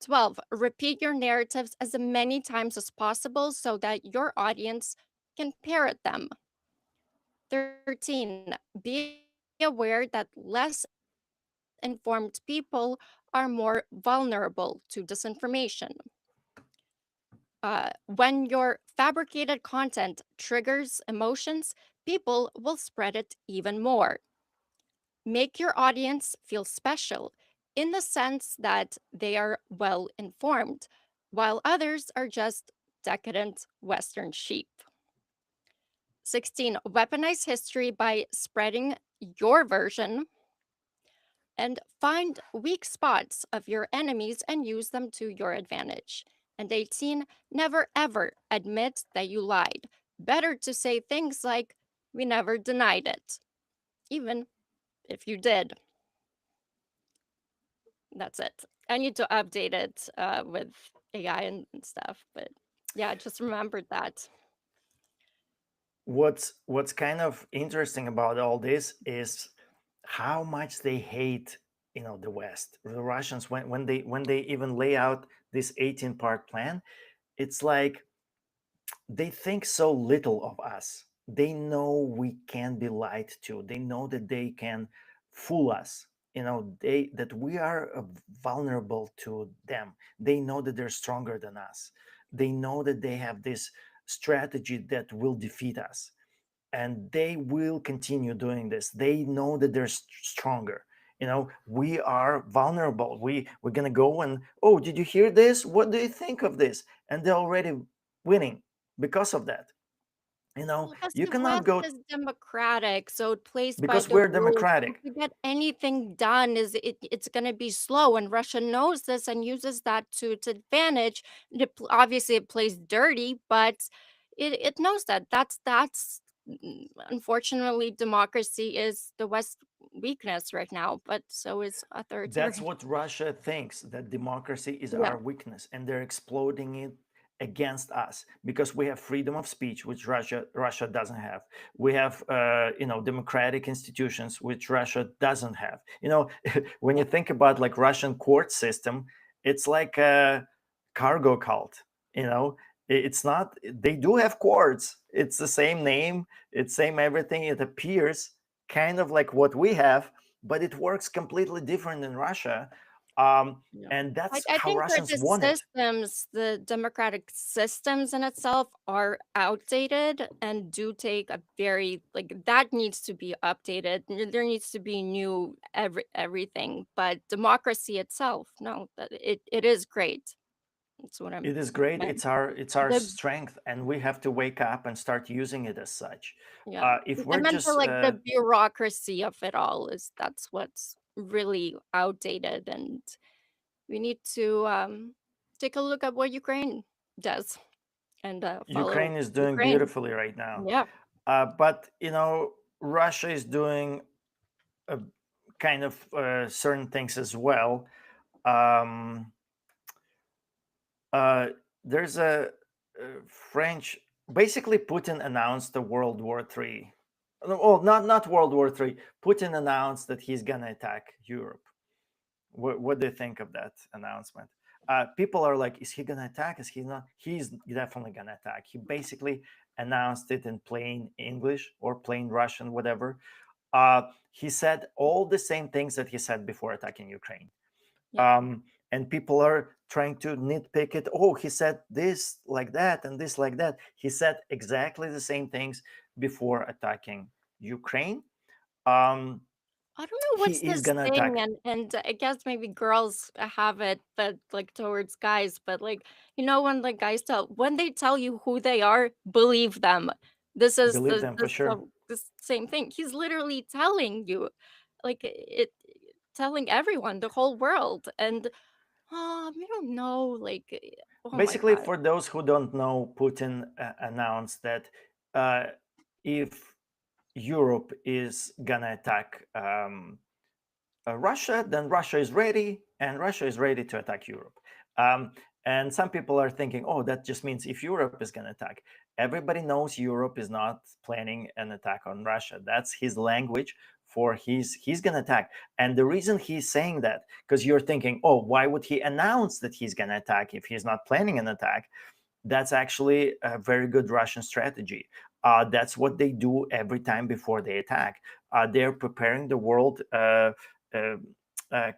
12, repeat your narratives as many times as possible so that your audience can parrot them. 13, be aware that less informed people are more vulnerable to disinformation. When your fabricated content triggers emotions, people will spread it even more. Make your audience feel special in the sense that they are well informed. while others are just decadent Western sheep. 16. Weaponize history by spreading your version, and find weak spots of your enemies and use them to your advantage. And 18. Never ever admit that you lied. Better to say things like, we never denied it, even if you did. That's it. I need to update it with AI and stuff, but yeah, I just remembered that. What's kind of interesting about all this is how much they hate, the West, the Russians, when they even lay out this 18-part plan. It's like they think so little of us. They know we can be lied to. They know that they can fool us. They that we are vulnerable to them. They know that they're stronger than us. They know that they have this strategy that will defeat us, and they will continue doing this. They know that they're stronger. We are vulnerable. We're gonna go and, oh, did you hear this? What do you think of this? And they're already winning because of that. Well, because You the cannot West go is democratic, so it plays by because the we're rules. So democratic. to get anything done it's going to be slow, and Russia knows this and uses that to its advantage. Obviously, it plays dirty, but it knows that. Unfortunately, democracy is the West weakness right now, but so is That's authoritarian. what Russia thinks, that democracy is Yeah, our weakness, and they're exploiting it against us because we have freedom of speech, which Russia doesn't have. We have democratic institutions, which Russia doesn't have. When yeah. you think about like Russian court system, it's like a cargo cult. It's not. They do have courts. It's the same name. It's same everything. It appears kind of like what we have, but it works completely different in Russia. Yeah. And I that's I how think for Russians the want it. systems, the democratic systems in itself are outdated and do take a very like that needs to be updated. There needs to be new everything, but democracy itself, no, that it is great. That's what I'm It is great. meant. It's our The strength, and we have to wake up and start using it as such. Yeah, If I we're meant the just like the bureaucracy of it all is that's what's really outdated, and we need to take a look at what Ukraine does and follow Ukraine is doing Ukraine. beautifully right now, Yeah. but Russia is doing a kind of certain things as well. Um, Uh, there's French. Basically, Putin announced the World War Three. Oh, not World War Three. Putin announced that he's gonna attack Europe. What do you think of that announcement? People are like, is he gonna attack? Is he not? He's definitely gonna attack. He basically announced it in plain English or plain Russian, whatever. He said all the same things that he said before attacking Ukraine. Yeah. And people are trying to nitpick it. Oh, he said this like that and this like that. He said exactly the same things before attacking Ukraine. um, I don't know he what's is this gonna thing, attack. and I guess maybe girls have it, but like towards guys, but like when like guys when they tell you who they are, believe them. This is Believe them for sure. this same thing. He's literally telling you, like telling everyone, the whole world, and we don't know, like oh my Basically, god, for those who don't know, Putin announced that uh, if Europe is gonna attack Russia, then Russia is ready, and Russia is ready to attack Europe. Um, and some people are thinking, oh, that just means if Europe is going to attack. Everybody knows Europe is not planning an attack on Russia. That's his language for he's going to attack. And the reason he's saying that, because you're thinking, oh, why would he announce that he's going to attack if he's not planning an attack? That's actually a very good Russian strategy. That's what they do every time before they attack. They're preparing the world. Uh,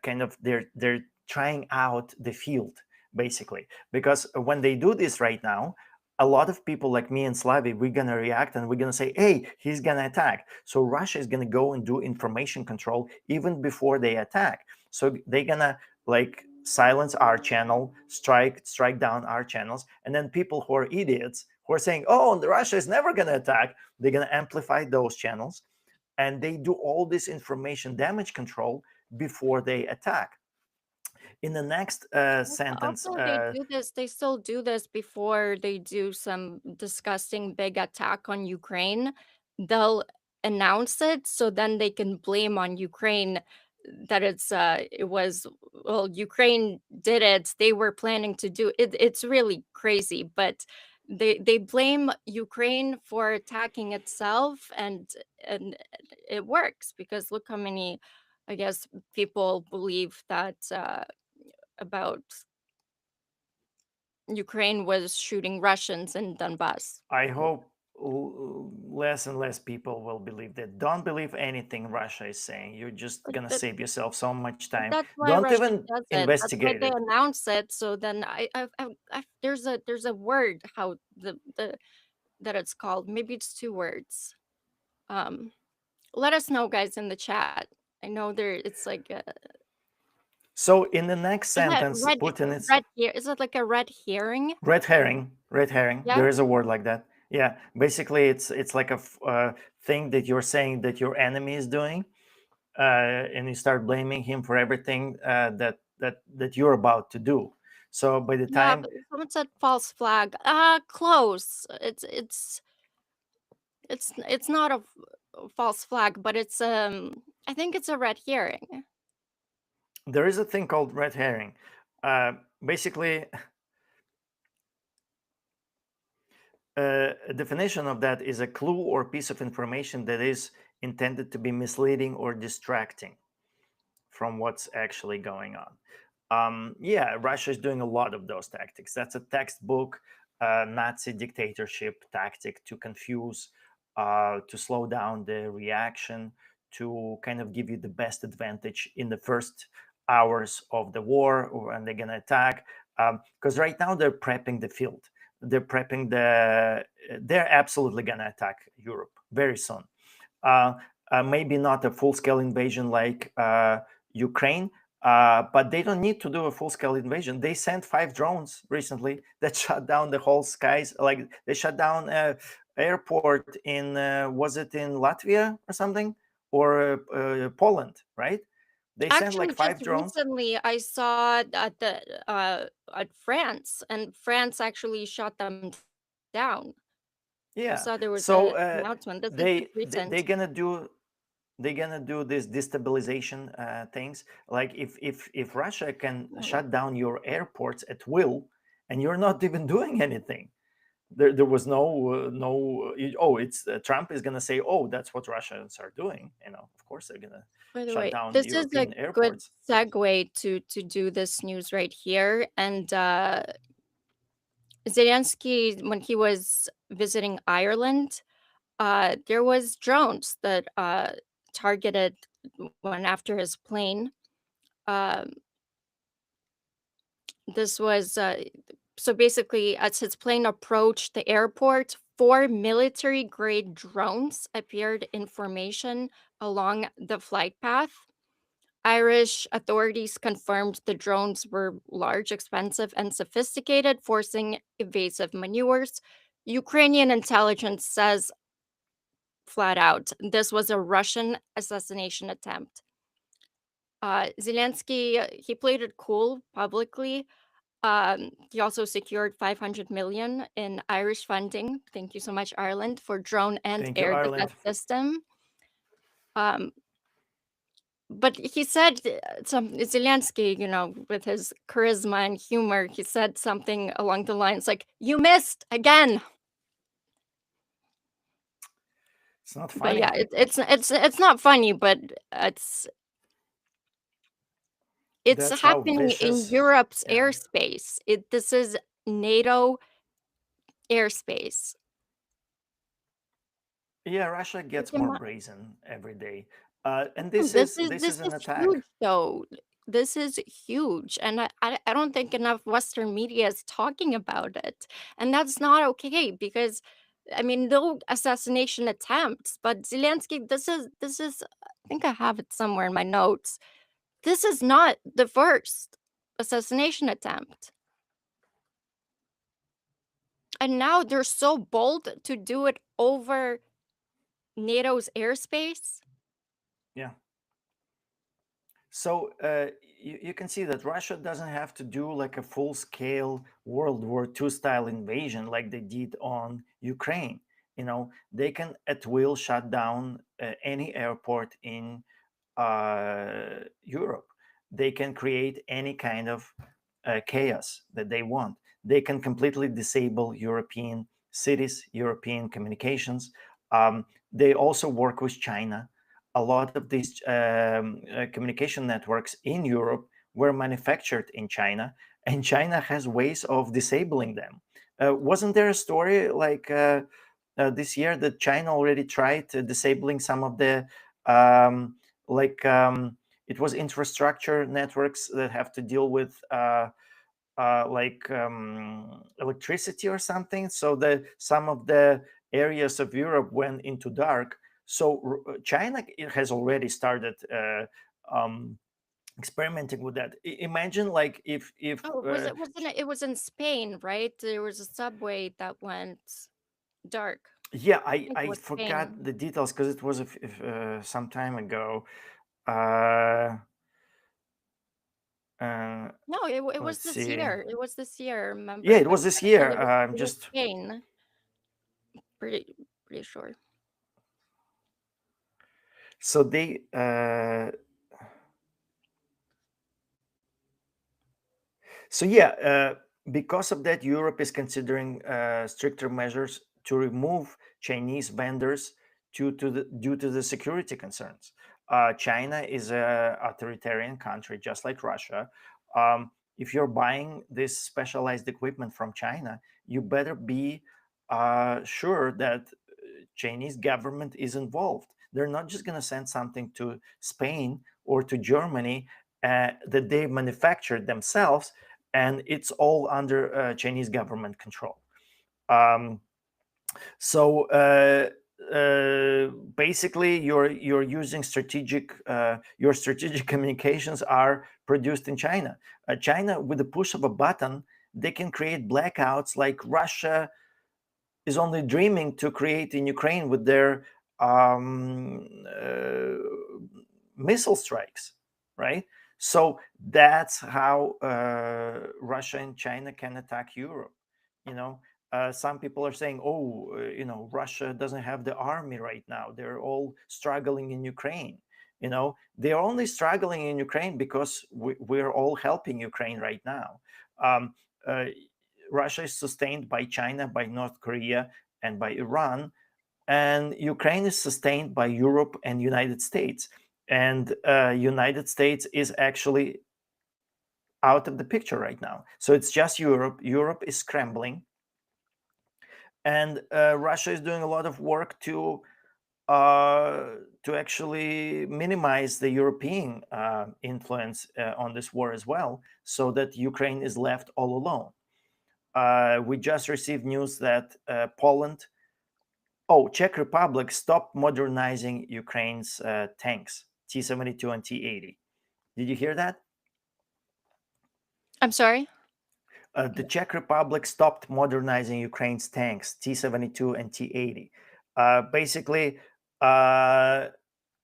Kind of they're trying out the field basically, because when they do this right now, a lot of people like me and Slavi, we're gonna react and we're gonna say, hey, he's gonna attack. So Russia is gonna go and do information control even before they attack. So they're gonna like silence our channel, strike down our channels, and then people who are idiots who are saying, "Oh, Russia is never going to attack," they're going to amplify those channels, and they do all this information damage control before they attack. In the next sentence, Also, they still do this before they do some disgusting big attack on Ukraine. They'll announce it so then they can blame on Ukraine that it was, well, Ukraine did it. They were planning to do it. It's really crazy, but they blame Ukraine for attacking itself, and it works because look how many, I guess, people believe that about Ukraine was shooting Russians in Donbass. I hope less and less people will believe that. Don't believe anything Russia is saying. You're just But gonna that, save yourself so much time. that's why Don't Russia even does it. That's why investigate they it. announce it. So then there's a word how the that it's called. Maybe it's two words. Um, Let us know, guys, in the chat. I know there. It's like So in the next is that sentence, Putin is red here? Is it like a red herring? red herring. Red herring. Yeah. There is a word like that. Yeah. Basically, it's like a thing that you're saying that your enemy is doing, and you start blaming him for everything that you're about to do. So by the Yeah, time but someone said false flag. Close. It's not a false flag, but it's I think it's a red herring. there is a thing called red herring, basically a definition of that is a clue or piece of information that is intended to be misleading or distracting from what's actually going on. Yeah, Russia is doing a lot of those tactics. That's a textbook Nazi dictatorship tactic to confuse, to slow down the reaction, to kind of give you the best advantage in the first hours of the war when they're going to attack. Because right now they're prepping the field. They're prepping the. They're absolutely going to attack Europe very soon. Uh, Maybe not a full-scale invasion like Ukraine, but they don't need to do a full-scale invasion. They sent 5 drones recently that shut down the whole skies. Like they shut down airport in was it in Latvia or something, or Poland, right? They sent like Actually, just 5 drones. recently I saw at France, and France actually shot them down. I saw there was Yeah. a So announcement. This is just recent. they're gonna do this destabilization things. Like if Russia can Oh, shut down your airports at will, and you're not even doing anything, there was oh, it's Trump is gonna say, oh, that's what Russians are doing. Of course they're gonna by the shut way, down this is a European good airports. segue to do this news right here. And Zelensky, when he was visiting Ireland, there was drones that targeted went after his plane. Um, this was so basically, as his plane approached the airport, four military grade drones appeared in formation along the flight path. Irish authorities confirmed the drones were large, expensive, and sophisticated, forcing evasive maneuvers. Ukrainian intelligence says flat out this was a Russian assassination attempt. Zelensky, he played it cool publicly. He also secured 500 million in Irish funding. Thank you so much, Ireland, for drone and Thank you, air defense Ireland. system. Um, but he said some Zelensky, with his charisma and humor, he said something along the lines like, "You missed again." It's not But yeah, funny. it's not funny, but it's it's That's how happening in vicious. Europe's Yeah. airspace. This is NATO airspace. Yeah, Russia Like, gets more brazen every day, and this This is is this this is an is attack. huge though. This is huge, and I don't think enough Western media is talking about it, and that's not okay because, I mean, no assassination attempts, but Zelensky, this is I think I have it somewhere in my notes. This is not the first. assassination attempt. And now they're so bold to do it over NATO's airspace. Yeah. So you can see that Russia doesn't have to do like a full scale World War II style invasion like they did on Ukraine. You know, they can at will shut down any airport in Europe. They can create any kind of chaos that they want. They can completely disable European cities, European communications. They also work with China. A lot of these communication networks in Europe were manufactured in China, and China has ways of disabling them. Wasn't there a story like this year that China already tried disabling some of the um, like it was infrastructure networks that have to deal with electricity or something, so that some of the areas of Europe went into dark. So China has already started um, experimenting with that. Imagine like if Oh, it was in Spain, right? There was a subway that went dark. yeah, I I think it I was forgot Spain. the details because it was some time ago. uh uh It was let's this see. year. It was this year, Yeah, remember? it Like was this I said, year. it I'm was just Spain. Pretty sure. so they So yeah, because of that, Europe is considering stricter measures to remove Chinese vendors due to the security concerns. China is a authoritarian country, just like Russia. If you're buying this specialized equipment from China, you better be sure that Chinese government is involved. They're not just going to send something to Spain or to Germany that they manufactured themselves, and it's all under Chinese government control. Um, so basically, you're using your strategic communications are produced in China. China, with the push of a button, they can create blackouts like Russia is only dreaming to create in Ukraine with their missile strikes, right? So that's how Russia and China can attack Europe. You know, some people are saying, "Oh, Russia doesn't have the army right now; they're all struggling in Ukraine." They're only struggling in Ukraine because we're all helping Ukraine right now. Um, uh, Russia is sustained by China, by North Korea, and by Iran, and Ukraine is sustained by Europe and United States. And United States is actually out of the picture right now. So it's just Europe. Europe is scrambling, and Russia is doing a lot of work to actually minimize the European influence on this war as well, so that Ukraine is left all alone. We just received news that Czech Republic stopped modernizing Ukraine's tanks, T-72 and T-80. Did you hear that? I'm sorry? The Czech Republic stopped modernizing Ukraine's tanks, T-72 and T-80. Basically, uh,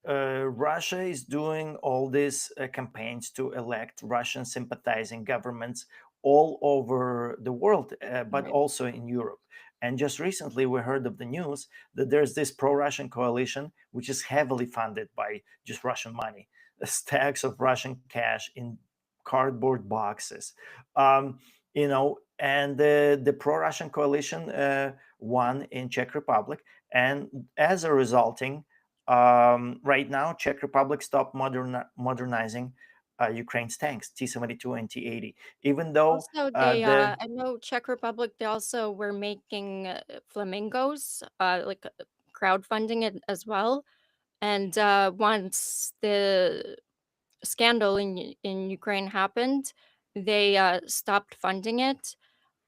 Russia is doing all these campaigns to elect Russian sympathizing governments all over the world, but Right. also in Europe. And just recently, we heard of the news that there's this pro Russian coalition, which is heavily funded by just Russian money, stacks of Russian cash in cardboard boxes. And the pro Russian coalition won in Czech Republic. And as a resulting, right now, Czech Republic stopped modernizing Ukraine's tanks, T-72 and T-80, even though Also, I know Czech Republic, they also were making flamingos, crowdfunding it as well. And once the scandal in Ukraine happened, they stopped funding it.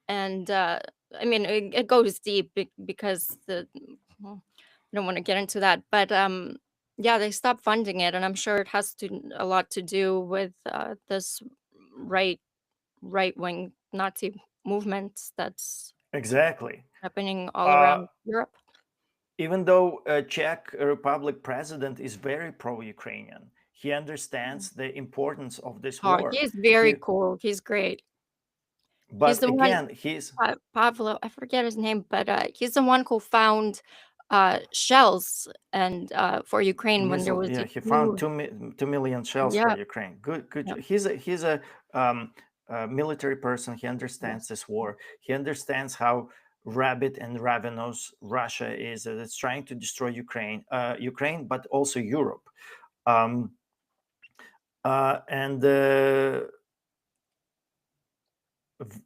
And I mean, it goes deep because well, I don't want to get into that, but yeah, they stopped funding it, and I'm sure it has to a lot to do with this right. right wing Nazi movements that's Exactly. happening all Uh, around Europe. Even though Czech Republic president is very pro-Ukrainian, he understands the importance of this Oh, war. he's He, very cool. He's great. He's but the one, again, he's Pavlo, I forget his name, but he's the one who found shells and for Ukraine when there missile. was Yeah, a he found huge, 2 million shells for yeah, Ukraine. Good, good. yeah. He's a military person. He Yeah. understands this war. He understands how rabid and ravenous Russia is. That it's trying to destroy Ukraine, but also Europe. Um, and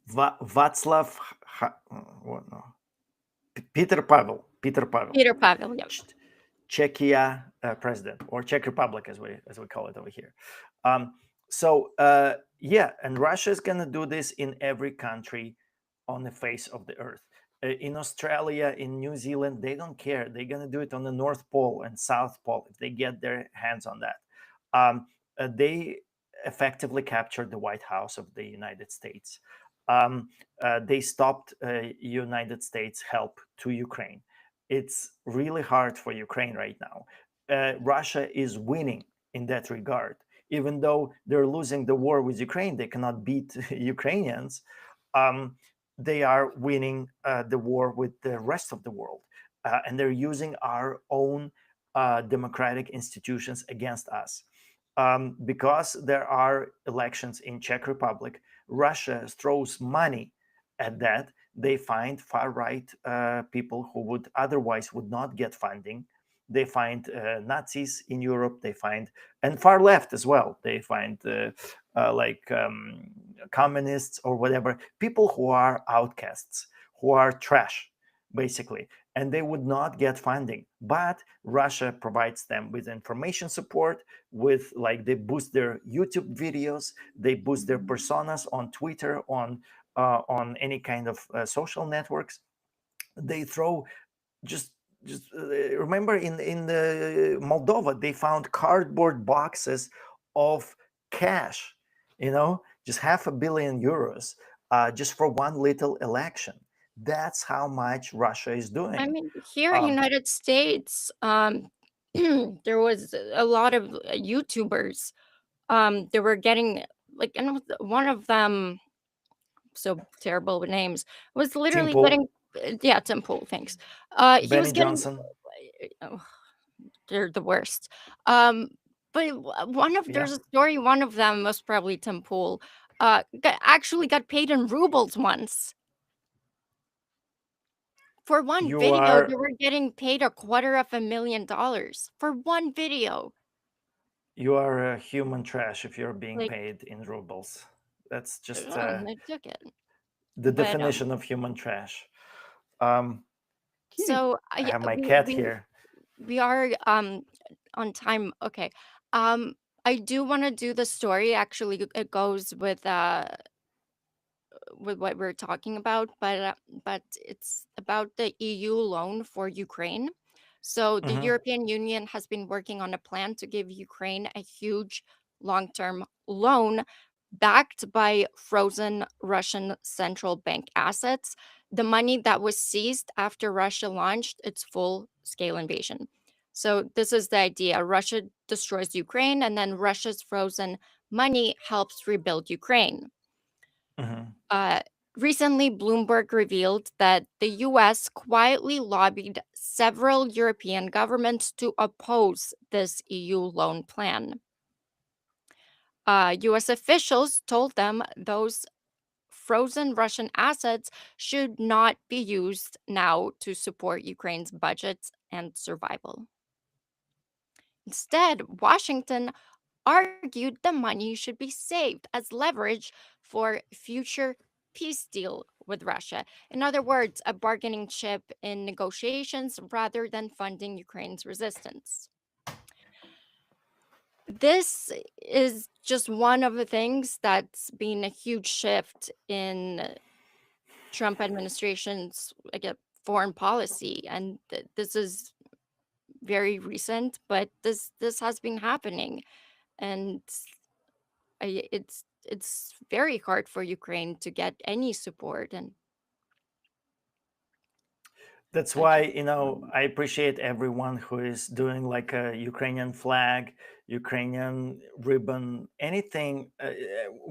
Václav, what, no, Peter Pavel, Peter Pavel, yeah. Czechia president, or Czech Republic as we call it over here. Um, yeah, and Russia is going to do this in every country on the face of the earth. In Australia, in New Zealand, they don't care. They're going to do it on the North Pole and South Pole if they get their hands on that. They effectively captured the White House of the United States. Um, they stopped United States help to Ukraine. It's really hard for Ukraine right now. Russia is winning in that regard. Even though they're losing the war with Ukraine, they cannot beat Ukrainians. Um, they are winning the war with the rest of the world, and they're using our own democratic institutions against us. Because there are elections in Czech Republic, Russia throws money at that. They find far right people who would otherwise would not get funding. They find Nazis in Europe. They find, and far left as well. They find like communists or whatever, people who are outcasts, who are trash, basically, and they would not get funding. But Russia provides them with information support, with like they boost their YouTube videos, they boost their personas on Twitter, on any kind of social networks. They throw just remember in the Moldova they found cardboard boxes of cash, just €500 million, just for one little election. That's how much Russia is I doing. mean, here in Um, United States, there was a lot of YouTubers. They were getting like, and one of them, so terrible with names, was Tim literally Pool, getting, yeah, Tim Pool, thanks. He was Benny getting, Johnson, oh, they're the worst. Um, but one of yeah, there's a story. One of them, most probably Tim Pool, actually got paid in rubles once. For one you video, they are were getting paid $250,000 for one video. you are a human trash if you're being Like, paid in rubles. That's just they took it. the But definition of human trash. Um, so I yeah, have my we cat we here. we are on time. Okay. Um, I do want to do the story. Actually, it goes with what we're talking about, but it's about the EU loan for Ukraine. So the Hmm. European Union has been working on a plan to give Ukraine a huge long-term loan backed by frozen Russian central bank assets, the money that was seized after Russia launched its full-scale invasion. So this is the idea. Russia destroys Ukraine and then Russia's frozen money helps rebuild Ukraine. Hmm. Uh, Recently, Bloomberg revealed that the US quietly lobbied several European governments to oppose this EU loan plan. US officials told them those frozen Russian assets should not be used now to support Ukraine's budgets and survival. Instead, Washington argued the money should be saved as leverage for future peace deal with Russia. In other words, a bargaining chip in negotiations rather than funding Ukraine's resistance. This is just one of the things that's been a huge shift in Trump administration's foreign policy, and this is very recent, but this has been happening, and it's it's very hard for Ukraine to get any support, and That's I why, just I appreciate everyone who is doing like a Ukrainian flag, Ukrainian ribbon, anything.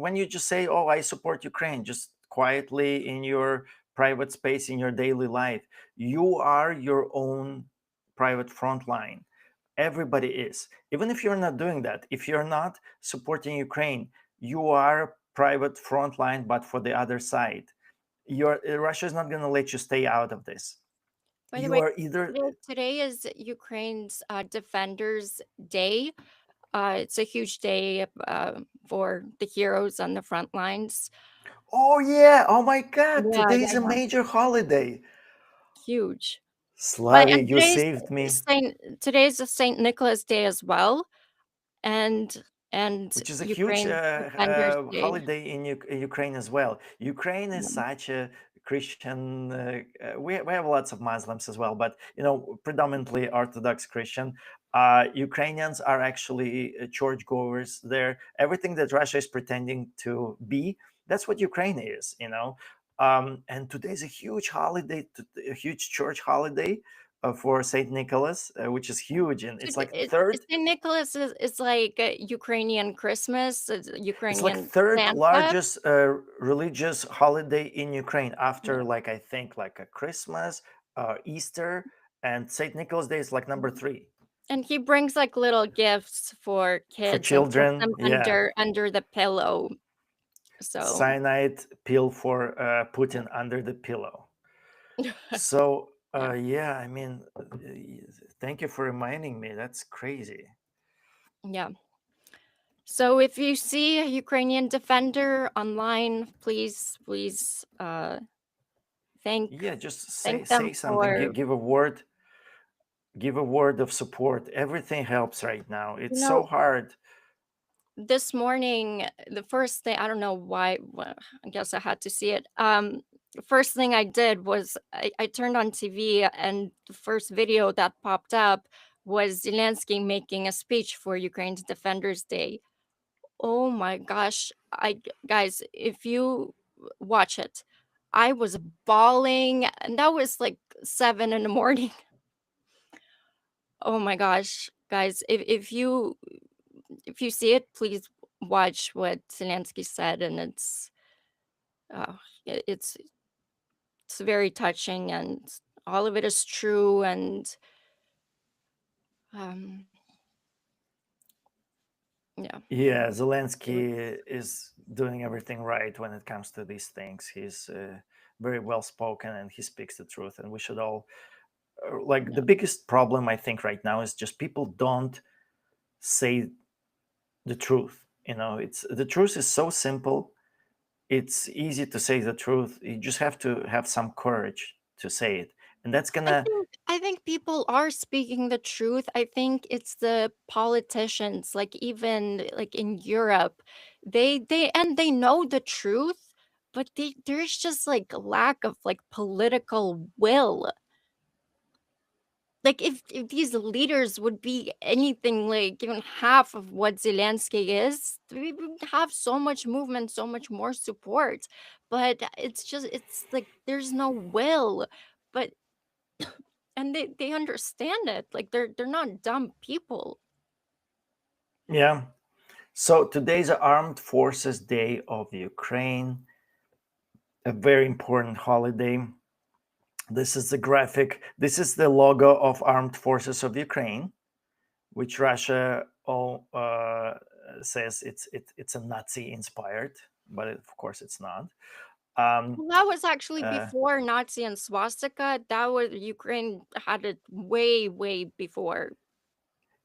When you just say, "Oh, I support Ukraine," just quietly in your private space, in your daily life, you are your own private front line. Everybody is. Even if you're not doing that, if you're not supporting Ukraine, you are private front line, but for the other side. Russia is not going to let you stay out of this. by the You way, are either. today is Ukraine's Defenders Day. It's a huge day for the heroes on the front lines. Oh yeah, oh my god, Yeah, today's yeah, a yeah, major holiday. huge. But Slavi, and you saved me. today's a Saint Nicholas Day as well, and Which is a huge Ukraine's Defenders Day. holiday in Ukraine as well. Ukraine is Yeah. such a Christian. We have lots of Muslims as well, but predominantly Orthodox Christian. Ukrainians are actually churchgoers there. Everything that Russia is pretending to be, that's what Ukraine is. And today is a huge holiday, a huge church holiday for Saint Nicholas, which is huge, and So it's like third. Saint Nicholas is like Ukrainian Christmas, It's like Ukrainian third Santa. largest religious holiday in Ukraine Yeah. after, like, I think, like a Christmas, Easter, and Saint Nicholas Day is like number Mhm. three And he brings like little gifts for for kids and puts children. them Yeah, under the pillow. So cyanide pill for Putin under the pillow. So yeah. yeah, I mean, thank you for reminding me. That's crazy. Yeah. So if you see a Ukrainian defender online, please thank Yeah, just say thank them say something. for, Give a word of support. Everything helps right now. you It's so know, hard. this morning, the first thing, I don't know why, I guess I had to see it. The first thing I did was I turned on TV, and the first video that popped up was Zelensky making a speech for Ukraine's Defenders Day. Oh my gosh. Guys, if you watch it, I was bawling, and that was like 7 in the morning. Oh my gosh, guys, if you see it, please watch what Zelensky said, and uh, it's very touching, and all of it is true, and um, yeah, Yeah, it Zelensky is doing everything right when it comes to these things. He's very well spoken and he speaks the truth. And we should all, like, the yeah. biggest problem I think right now is just people don't say the truth. It's the truth is so simple. It's easy to say the truth. You just have to have some courage to say it, and that's gonna. I think people are speaking the truth. I think it's the politicians, like even like in Europe, they know the truth, but there's just like lack of like political will. Like if these leaders would be anything like even half of what Zelensky is, we would have so much movement, so much more support. But it's like there's no will. But and they understand it, like, they're not dumb people. Yeah. So today's Armed Forces Day of Ukraine, a very important holiday. This is the graphic. This is the logo of Armed Forces of Ukraine, which Russia says it's a Nazi inspired, but of course it's not. Um, Well, that was actually uh, before Nazi and swastika. That was Ukraine had it way before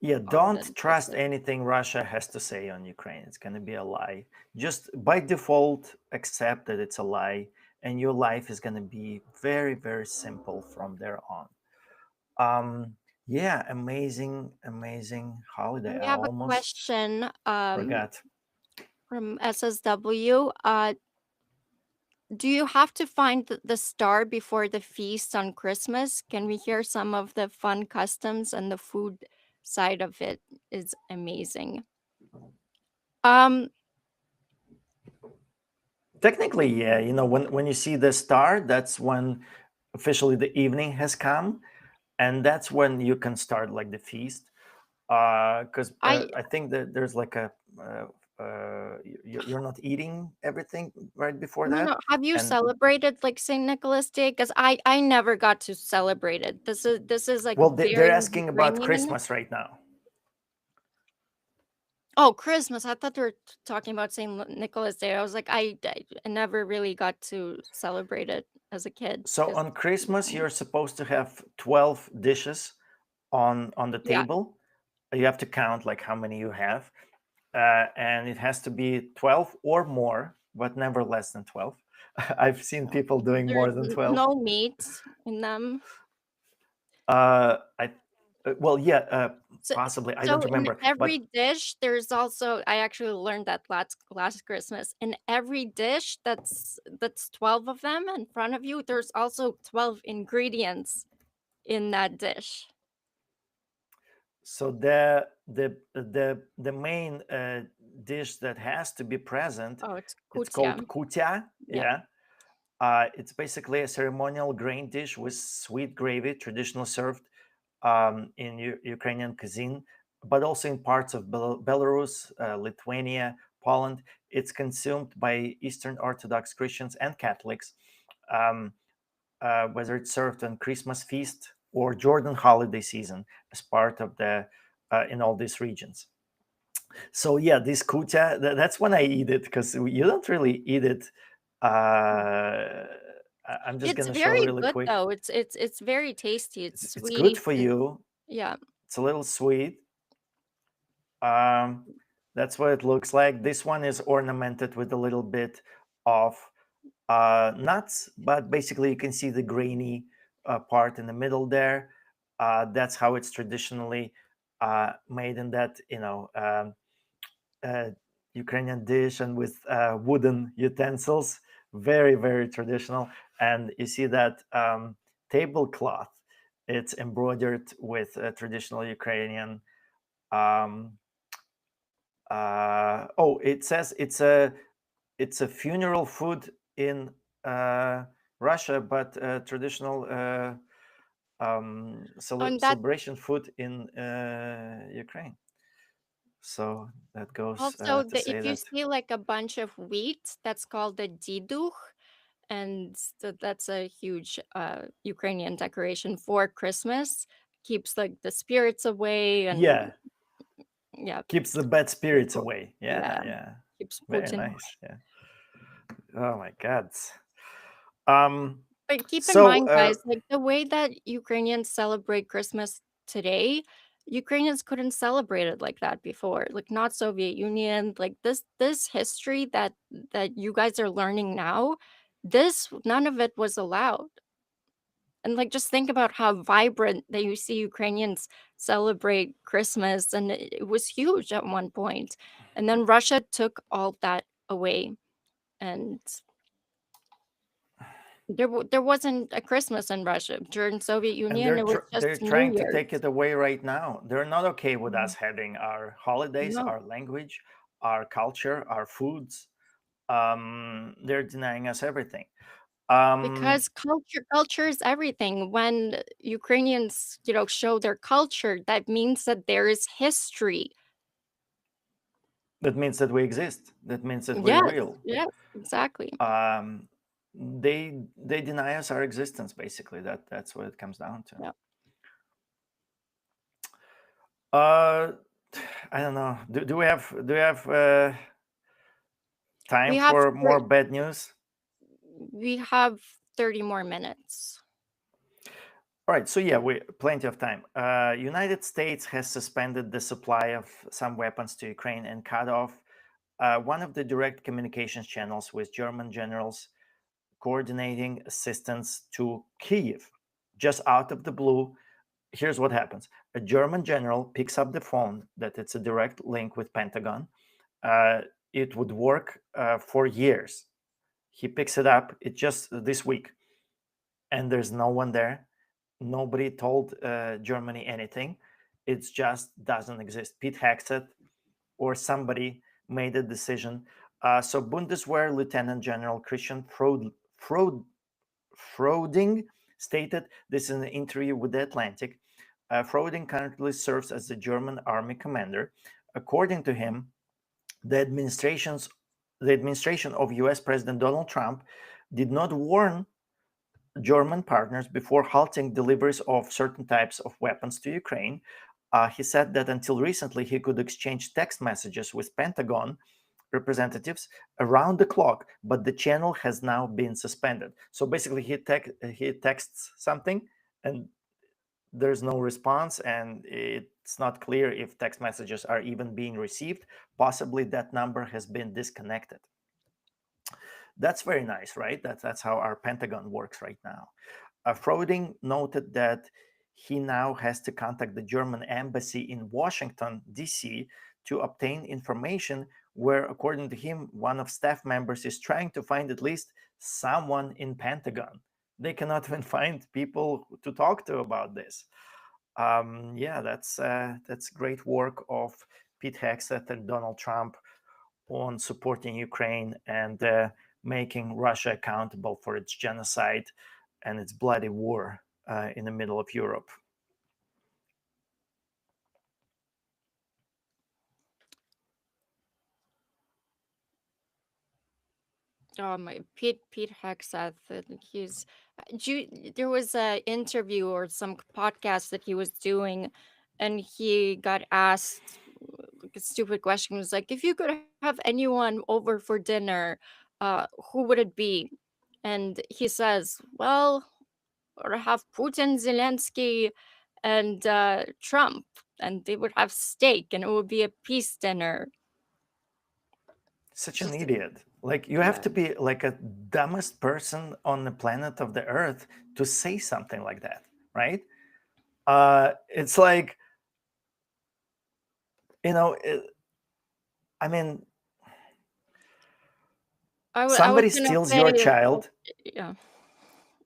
yeah, all of that don't trust existed. anything Russia has to say on Ukraine. It's going to be a lie. Just by default, accept that it's a lie, and your life is going to be very simple from there on. Yeah, amazing holiday. And we I have a almost question forgot. from SSW. Do you have to find the star before the feast on Christmas? Can we hear some of the fun customs, and the food side of it is amazing. Um Technically, yeah. When you see the star, that's when officially the evening has come, and that's when you can start like the feast. Because I I think that there's like a you're not eating everything right before no, that, no. Have you and celebrated like Saint Nicholas Day? Because I never got to celebrate it. This is like well, they're very asking about Ukrainian. Christmas right now. Oh, Christmas. I thought they were talking about Saint Nicholas Day. I was like, I never really got to celebrate it as a kid So because on Christmas, you're supposed to have 12 dishes on the yeah, table. You have to count like how many you have, and it has to be 12 or more, but never less than 12. I've seen people doing there's more than 12. no meat in them. I well, yeah, So, possibly. I don't so in remember, but every dish, there's also I actually learned that last Christmas. In every dish, that's 12 of them in front of you. There's also 12 ingredients in that dish. so the main dish that has to be present, Oh, it's it's kutia. called kutia. Yeah. Yeah, it's basically a ceremonial grain dish with sweet gravy, traditionally served in Ukrainian cuisine, but also in parts of Belarus, Lithuania, Poland. It's consumed by Eastern Orthodox Christians and Catholics, um, whether it's served on Christmas feast or Jordan holiday season as part of the in all these regions. So yeah, this kucha, that's when I eat it because you don't really eat it. I'm just It's gonna show very really good quick. though. It's very tasty. It's It's good sweet. for you. Yeah. It's a little sweet. Um, that's what it looks like. This one is ornamented with a little bit of nuts, but basically you can see the grainy part in the middle there. That's how it's traditionally made in that, uh, Ukrainian dish and with wooden utensils. Very, very traditional. And you see that tablecloth. It's embroidered with traditional Ukrainian. Um, it says it's a funeral food in Russia, but traditional On that celebration food in Ukraine. So that goes also to say if you that. see like a bunch of wheat, that's called the diduch, and that's a huge Ukrainian decoration for Christmas. Keeps like the spirits away and Yeah, yeah, keeps the bad spirits people, away. yeah, Yeah, yeah, keeps very Putin. nice. Yeah. Oh my God. Um. But keep in So mind, guys, like the way that Ukrainians celebrate Christmas today, Ukrainians couldn't celebrate it like that before. Like not Soviet Union, like this history that you guys are learning now, this none of it was allowed. And like just think about how vibrant that you see Ukrainians celebrate Christmas, and it was huge at one point. And then Russia took all that away, and there wasn't a Christmas in Russia. During Soviet and Union, it was they're just New trying to Year's. take it away right now. They're not okay with us Mhm. having our holidays, No, our language, our culture, our foods. They're denying us everything. Um, because culture is everything. When Ukrainians, show their culture, that means that there is history. that means that we exist. That means that we're Yes, real. yes, exactly. Um, they deny us our existence. Basically, that's what it comes down to. Yeah. Uh, I don't know. Do we have time We have for more bad news? we have 30 more minutes. All right, so yeah, we plenty of time. United States has suspended the supply of some weapons to Ukraine and cut off one of the direct communications channels with German generals coordinating assistance to Kiev. Just out of the blue, here's what happens: a German general picks up the phone that it's a direct link with Pentagon. Uh, it would work for years. He picks it up. It just this week, and there's no one there. Nobody told Germany anything. It just doesn't exist. Pete Hexet or somebody made a decision. So Bundeswehr Lieutenant General Christian Froding stated this in an interview with The Atlantic. Froding currently serves as the German army commander. According to him, the administration's the administration of US President Donald Trump did not warn German partners before halting deliveries of certain types of weapons to Ukraine. He said that until recently he could exchange text messages with Pentagon representatives around the clock, but the channel has now been suspended. So basically, he texts something, and there's no response, and it's not clear if text messages are even being received. Possibly that number has been disconnected. That's very nice, right? That's how our Pentagon works right now. Froding noted that he now has to contact the German embassy in Washington, D.C., to obtain information where, according to him, one of staff members is trying to find at least someone in Pentagon. They cannot even find people to talk to about this. Yeah, that's great work of Pete Hegseth and Donald Trump on supporting Ukraine and making Russia accountable for its genocide and its bloody war in the middle of Europe. My Pete Hegseth, and there was a interview or some podcast that he was doing, and he got asked like a stupid question. It was like, if you could have anyone over for dinner, who would it be? And he says, well, or have Putin, Zelensky, and Trump, and they would have steak, and it would be a peace dinner. Such an Just idiot. Like, you have yeah. to be like a dumbest person on the planet of the earth to say something like that, right? It's like, you know, I mean, I was somebody gonna steals say, your child, yeah.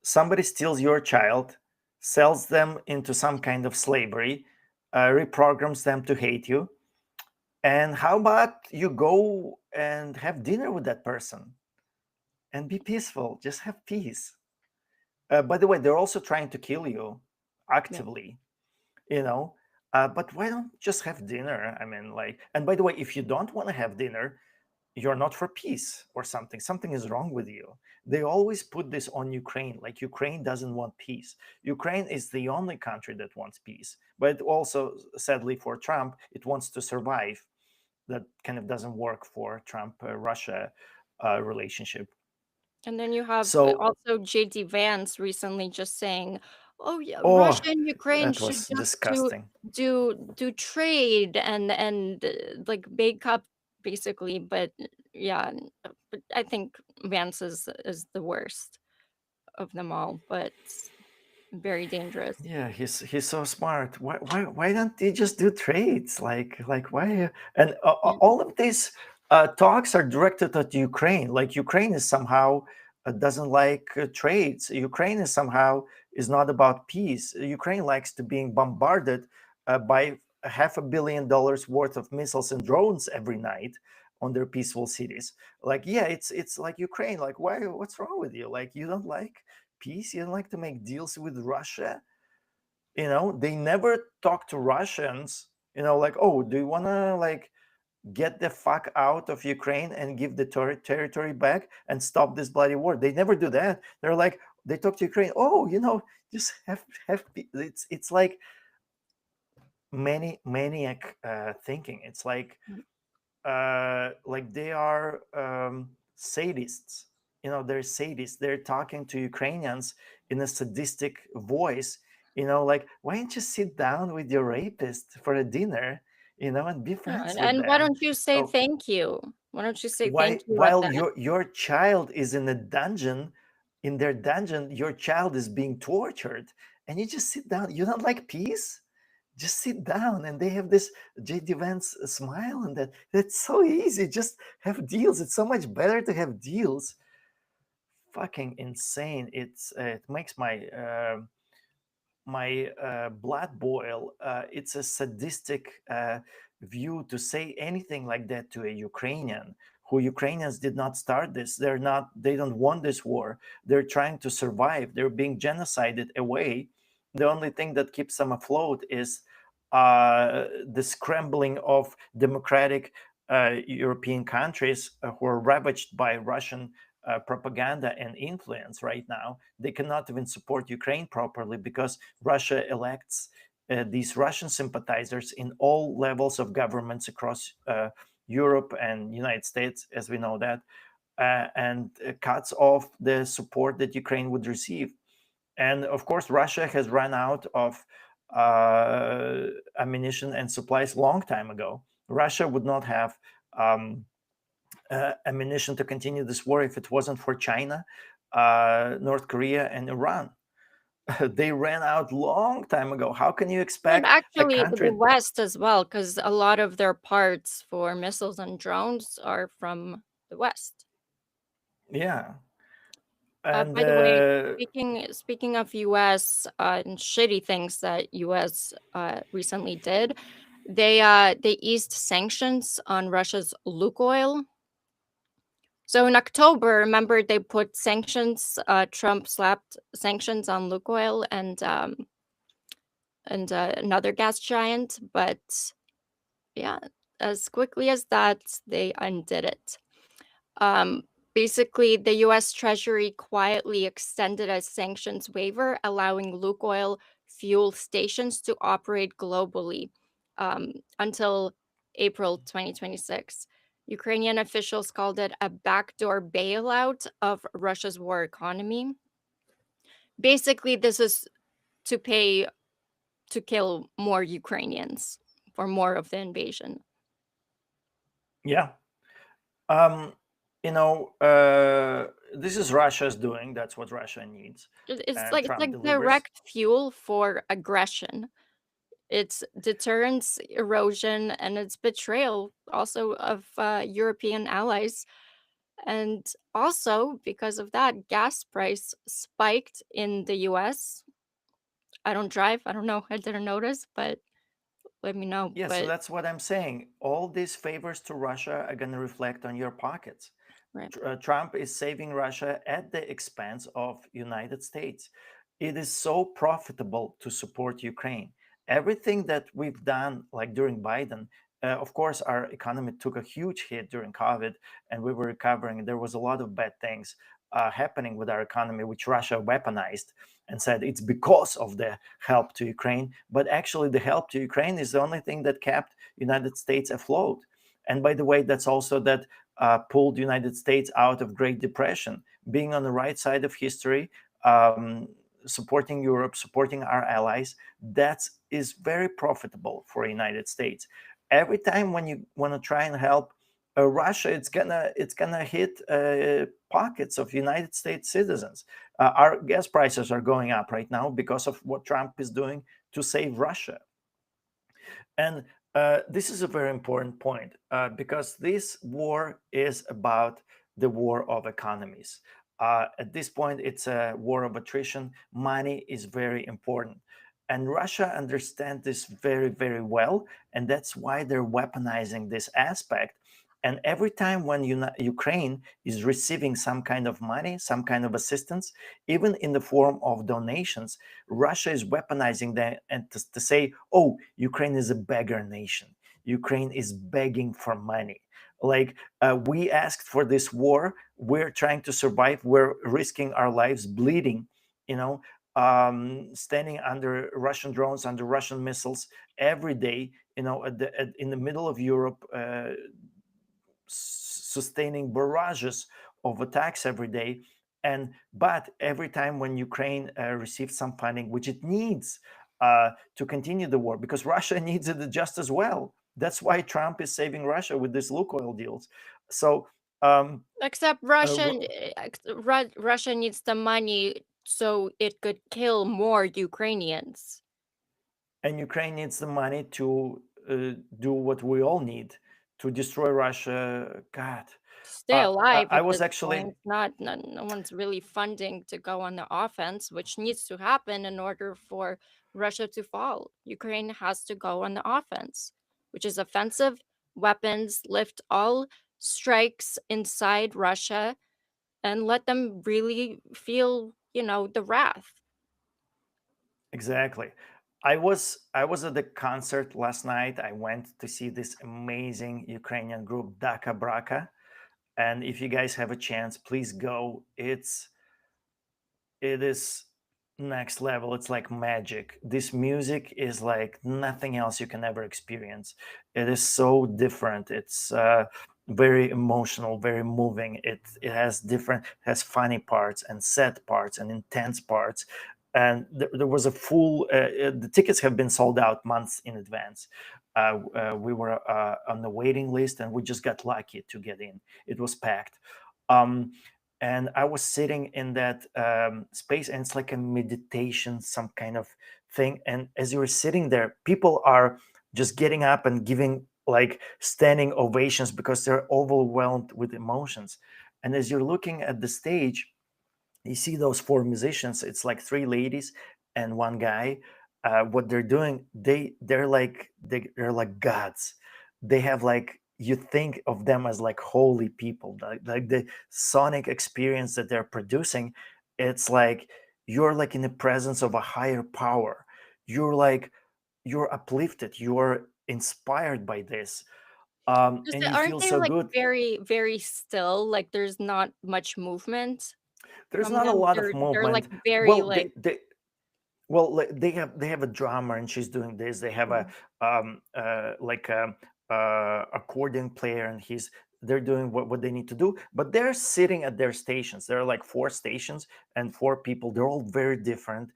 somebody steals your child, sells them into some kind of slavery, reprograms them to hate you. And how about you go and have dinner with that person and be peaceful? Just have peace. By the way, they're also trying to kill you Yeah. actively, you know. But why don't just have dinner? I mean, like, and by the way, if you don't want to have dinner, you're not for peace or something. Something is wrong with you. They always put this on Ukraine, like Ukraine doesn't want peace. Ukraine is the only country that wants peace, but also, sadly for Trump, it wants to survive. That kind of doesn't work for Trump Russia relationship. And then you have So, also JD Vance recently just saying, "Oh yeah, oh, Russia and Ukraine that should was just do disgusting. trade and like make up basically." But yeah, but I think Vance is the worst of them all, but very dangerous. Yeah, he's so smart. Why don't they just do trades? Like why? And Yeah. all of these talks are directed at Ukraine. Like Ukraine is somehow doesn't like trades. Ukraine is somehow is not about peace. Ukraine likes to being bombarded by $500 million worth of missiles and drones every night on their peaceful cities. Like, yeah, it's like Ukraine. Like, why? What's wrong with you? Like, you don't like peace? You don't like to make deals with Russia? They never talk to Russians, like, oh, do you want to like get the fuck out of Ukraine and give the territory back and stop this bloody war? They never do that. They're like, they talk to Ukraine, oh, just it's like maniac thinking. It's like they are sadists. They're sadists. They're talking to Ukrainians in a sadistic voice. Like, why don't you sit down with your rapist for a dinner, and be Yeah, friends with and why them? don't you say Oh, thank you? Why don't you say why thank you at while that? your child is in a dungeon, in their dungeon, your child is being tortured, and you just sit down. You don't like peace? Just sit down, and they have this JD Vance smile, and that's so easy. Just have deals. It's so much better to have deals. Fucking insane. It makes my blood boil. It's a sadistic view to say anything like that to a Ukrainian who Ukrainians did not start this. They don't want this war. They're trying to survive. They're being genocided away. The only thing that keeps them afloat is the scrambling of democratic European countries who are ravaged by Russian propaganda and influence right now. They cannot even support Ukraine properly because Russia elects these Russian sympathizers in all levels of governments across Europe and United States, as we know that, and cuts off the support that Ukraine would receive. And of course, Russia has run out of ammunition and supplies long time ago. Russia would not have ammunition to continue this war if it wasn't for China, North Korea, and Iran. They ran out long time ago. How can you And expect a actually, the country? West as well, because a lot of their parts for missiles and drones are from the West. Yeah, and By the way, speaking of US, and shitty things that US, recently did, they eased sanctions on Russia's Lukoil. So in October, remember they put sanctions, Trump slapped sanctions on Lukoil and another gas giant, but yeah, as quickly as that, they undid it. Um, Basically, the US Treasury quietly extended a sanctions waiver, allowing Lukoil fuel stations to operate globally until April 2026. Ukrainian officials called it a backdoor bailout of Russia's war economy. Basically, this is to pay to kill more Ukrainians for more of the invasion. yeah, um, this is Russia's doing. That's what Russia needs, and It's Trump like delivers. direct fuel for aggression. It's deterrence, erosion, and it's betrayal also of European allies. And also because of that, gas price spiked in the US. I don't drive. I don't know. I didn't notice, but let me know. Yeah, so But that's what I'm saying. All these favors to Russia are going to reflect on your pockets. right. Trump is saving Russia at the expense of United States. It is so profitable to support Ukraine. Everything that we've done, like during Biden, of course, our economy took a huge hit during COVID, and we were recovering. There was a lot of bad things happening with our economy, which Russia weaponized and said it's because of the help to Ukraine. But actually, the help to Ukraine is the only thing that kept United States afloat. And by the way, that's also that pulled the United States out of Great Depression, being on the right side of history, supporting Europe, supporting our allies. That is very profitable for the United States. Every time when you want to try and help Russia, it's gonna hit pockets of United States citizens. Our gas prices are going up right now because of what Trump is doing to save Russia. And this is a very important point because this war is about the war of economies. At this point, it's a war of attrition. Money is very important. And Russia understands this very, very well. And that's why they're weaponizing this aspect. And every time when Ukraine is receiving some kind of money, some kind of assistance, even in the form of donations, Russia is weaponizing that and to say, oh, Ukraine is a beggar nation. Ukraine is begging for money. Like we asked for this war, we're trying to survive, we're risking our lives, bleeding, you know, standing under Russian drones, under Russian missiles every day, in the middle of Europe, sustaining barrages of attacks every day. And but every time when Ukraine receives some funding, which it needs to continue the war, because Russia needs it just as well. That's why Trump is saving Russia with these Lukoil deals. So um, Except uh, Russia needs the money so it could kill more Ukrainians and Ukraine needs the money to do what we all need to destroy Russia. God, to stay I alive I at was this actually point. Not no one's really funding to go on the offense, which needs to happen in order for Russia to fall. Ukraine has to go on the offense, which is offensive weapons, lift all strikes inside Russia and let them really feel, the wrath. Exactly. I was at the concert last night. I went to see this amazing Ukrainian group Daka Braka, and if you guys have a chance, please go. It is next level. It's like magic. This music is like nothing else you can ever experience. It is so different. It's very emotional, very moving. It has funny parts and sad parts and intense parts. And there was a full the tickets have been sold out months in advance. We were on the waiting list, and we just got lucky to get in. It was packed. um, and I was sitting in that space, and it's like a meditation, some kind of thing. And as you were sitting there, people are just getting up and giving like standing ovations because they're overwhelmed with emotions. And as you're looking at the stage, you see those four musicians. It's like three ladies and one guy. What they're doing, they're like gods. They have like, you think of them as like holy people. Like the sonic experience that they're producing, it's like you're like in the presence of a higher power. You're like, you're uplifted, you're inspired by this, Just and you aren't feel they, so like, good. very, very still? Like, there's not much movement There's from not a them? lot of They're, like, movement. very, Well, like they have a drummer, and she's doing this. They have a mm, like a accordion player, and they're doing what they need to do. But they're sitting at their stations. There are like four stations and four people. They're all very different.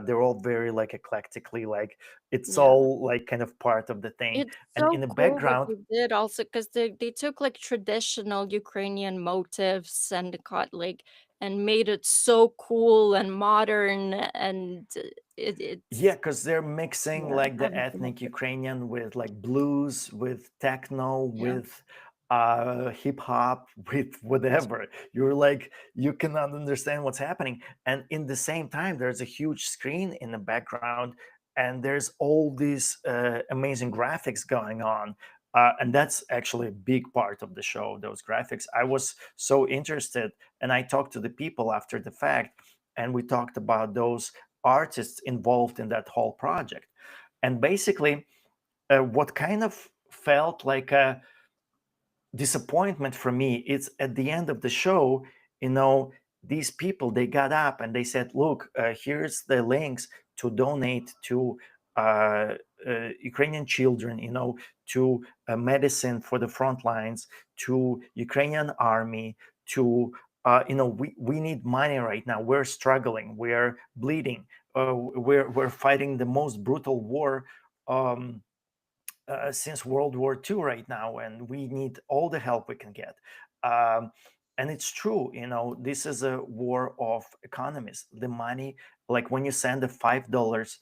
They're all very like eclectically, like it's yeah. all like kind of part of the thing. It's And so in the cool what background, they did also, 'cause they took, like, traditional Ukrainian motifs and got, like and made it so cool and modern, and yeah, it's because they're mixing yeah, like the everything ethnic about it. Ukrainian with like blues, with techno, Yeah. with hip hop, with whatever. You're like, you cannot understand what's happening. And in the same time, there's a huge screen in the background, and there's all these amazing graphics going on. And that's actually a big part of the show, those graphics. I was so interested, and I talked to the people after the fact, and we talked about those artists involved in that whole project. And basically, what kind of felt like a disappointment for me, it's at the end of the show, you know, these people, they got up and they said, look, here's the links to donate to Ukrainian children, to medicine for the front lines, to Ukrainian army, to we need money right now. We're struggling, we're bleeding, we're fighting the most brutal war um, since World War II right now, and we need all the help we can get. Um, and it's true, this is a war of economies. The money, like when you send a $5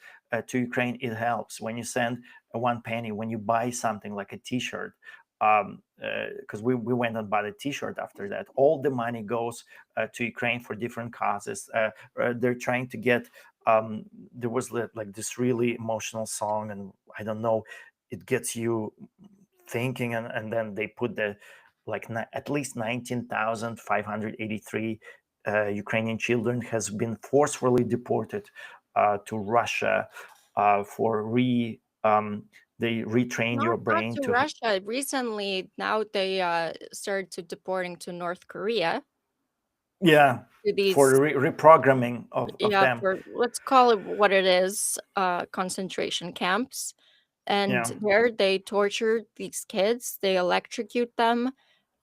to Ukraine, it helps. When you send a 1 penny, when you buy something like a T-shirt, because we went and bought a T-shirt after that. All the money goes to Ukraine for different causes. They're trying to get. There was like this really emotional song, and I don't know, it gets you thinking, and then they put the like at least 19,583 Ukrainian children has been forcefully deported to Russia for they retrain your Not brain to to Russia. Recently, now they, started to deporting to North Korea, yeah, to for these reprogramming of yeah, them. for let's call it what it is, concentration camps, and Yeah. there they torture these kids, they electrocute them,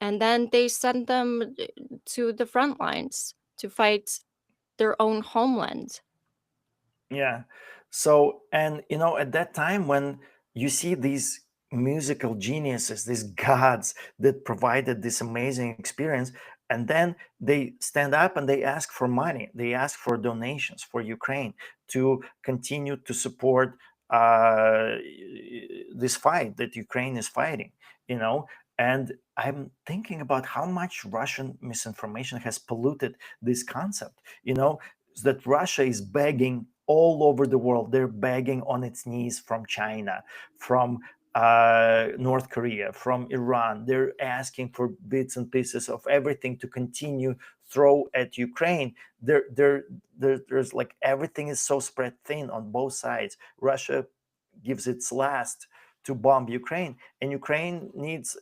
and then they send them to the front lines to fight their own homeland. Yeah. So, and at that time when you see these musical geniuses, these gods that provided this amazing experience, and then they stand up and they ask for money, they ask for donations for Ukraine to continue to support this fight that Ukraine is fighting, you know. And I'm thinking about how much Russian misinformation has polluted this concept, that Russia is begging all over the world. They're begging on its knees from China, from North Korea, from Iran. They're asking for bits and pieces of everything to continue throw at Ukraine. There's like everything is so spread thin on both sides. Russia gives its last to bomb Ukraine, and Ukraine needs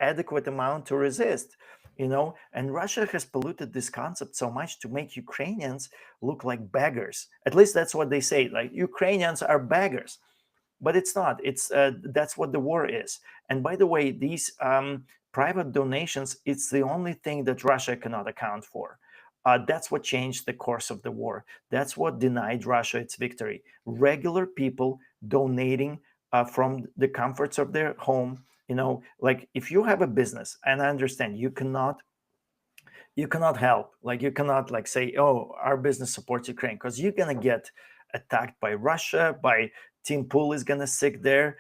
adequate amount to resist. And Russia has polluted this concept so much to make Ukrainians look like beggars. At least that's what they say, like Ukrainians are beggars, but it's not. It's That's what the war is. And by the way, these private donations, it's the only thing that Russia cannot account for. That's what changed the course of the war. That's what denied Russia its victory. Regular people donating from the comforts of their home. Like if you have a business, and I understand you cannot help, like you cannot like say, oh, our business supports Ukraine, because you're gonna get attacked by Russia, by Tim Pool is gonna sick their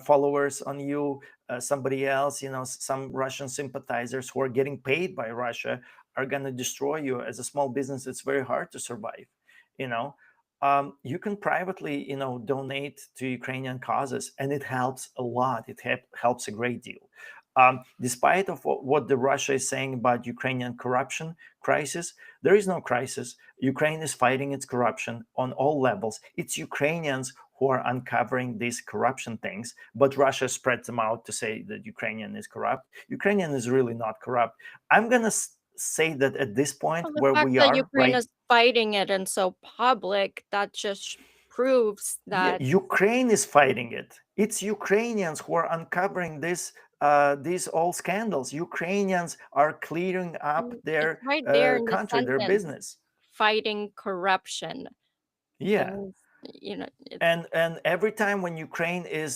followers on you. Somebody else, some Russian sympathizers who are getting paid by Russia are gonna destroy you. As a small business, it's very hard to survive. you know you can privately donate to Ukrainian causes, and it helps a lot. It helps a great deal. Despite of what the Russia is saying about Ukrainian corruption crisis, there is no crisis. Ukraine is fighting its corruption on all levels. It's Ukrainians who are uncovering these corruption things, but Russia spreads them out to say that Ukrainian is corrupt. Ukrainian is really not corrupt. I'm gonna say that at this point Well, the where fact we that are Ukraine right. is fighting it and so public, that just proves Yeah, that Ukraine is fighting it. It's Ukrainians who are uncovering these all scandals. Ukrainians are clearing up it's their right there in the country, their sentence, business. fighting corruption. Yeah, And, it's and every time when Ukraine is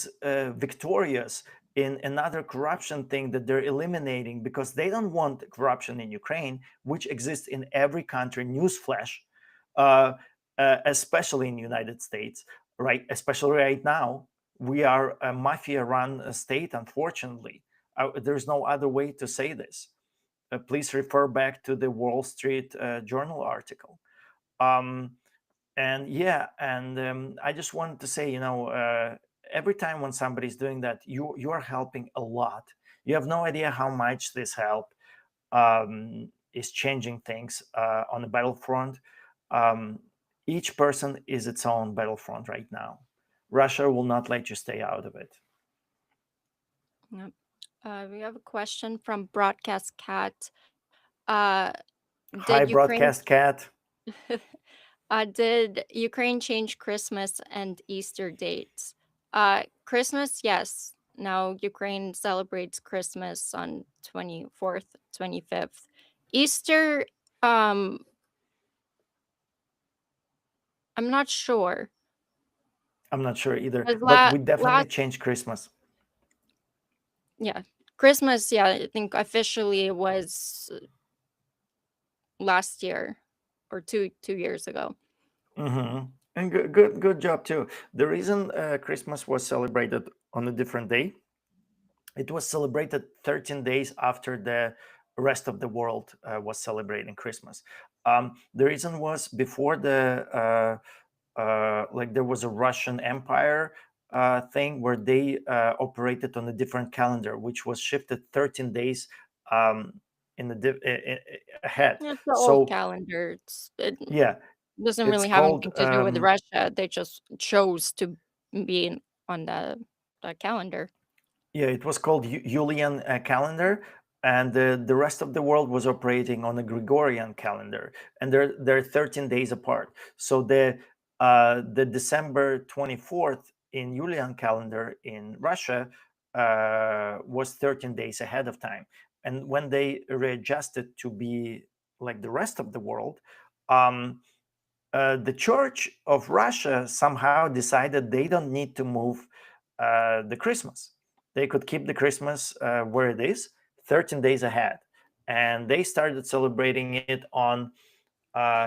victorious in another corruption thing that they're eliminating, because they don't want corruption in Ukraine, which exists in every country. Newsflash, uh, especially in the United States, right? Especially right now, we are a mafia-run state. Unfortunately, there's no other way to say this. Please refer back to the Wall Street Journal article. Um, and yeah, and I just wanted to say, every time when somebody's doing that, you are helping a lot. You have no idea how much this help is changing things on the battlefront. um, each person is its own battlefront right now. Russia will not let you stay out of it. Yep. We have a question from Broadcast Cat. Uh, Hi, did Ukraine broadcast cat. did Ukraine change Christmas and Easter dates? Christmas, yes. Now Ukraine celebrates Christmas on 24th, 25th. Easter, um, I'm not sure. I'm not sure either, 'Cause but we definitely last, changed Christmas. yeah, Christmas, yeah, I think officially it was last year or two years ago. Hmm. And good job too. The reason Christmas was celebrated on a different day, it was celebrated 13 days after the rest of the world was celebrating Christmas. The reason was before like there was a Russian Empire thing where they operated on a different calendar, which was shifted 13 days um, ahead. It's the old So calendar. It yeah, doesn't it's really have called anything to do with Russia. They just chose to be on the calendar. yeah, it was called Julian calendar, and the rest of the world was operating on a Gregorian calendar, and they're 13 days apart. So the December 24th in Julian calendar in Russia was 13 days ahead of time, and when they readjusted to be like the rest of the world. The Church of Russia somehow decided they don't need to move the Christmas. They could keep the Christmas where it is, 13 days ahead. And they started celebrating it on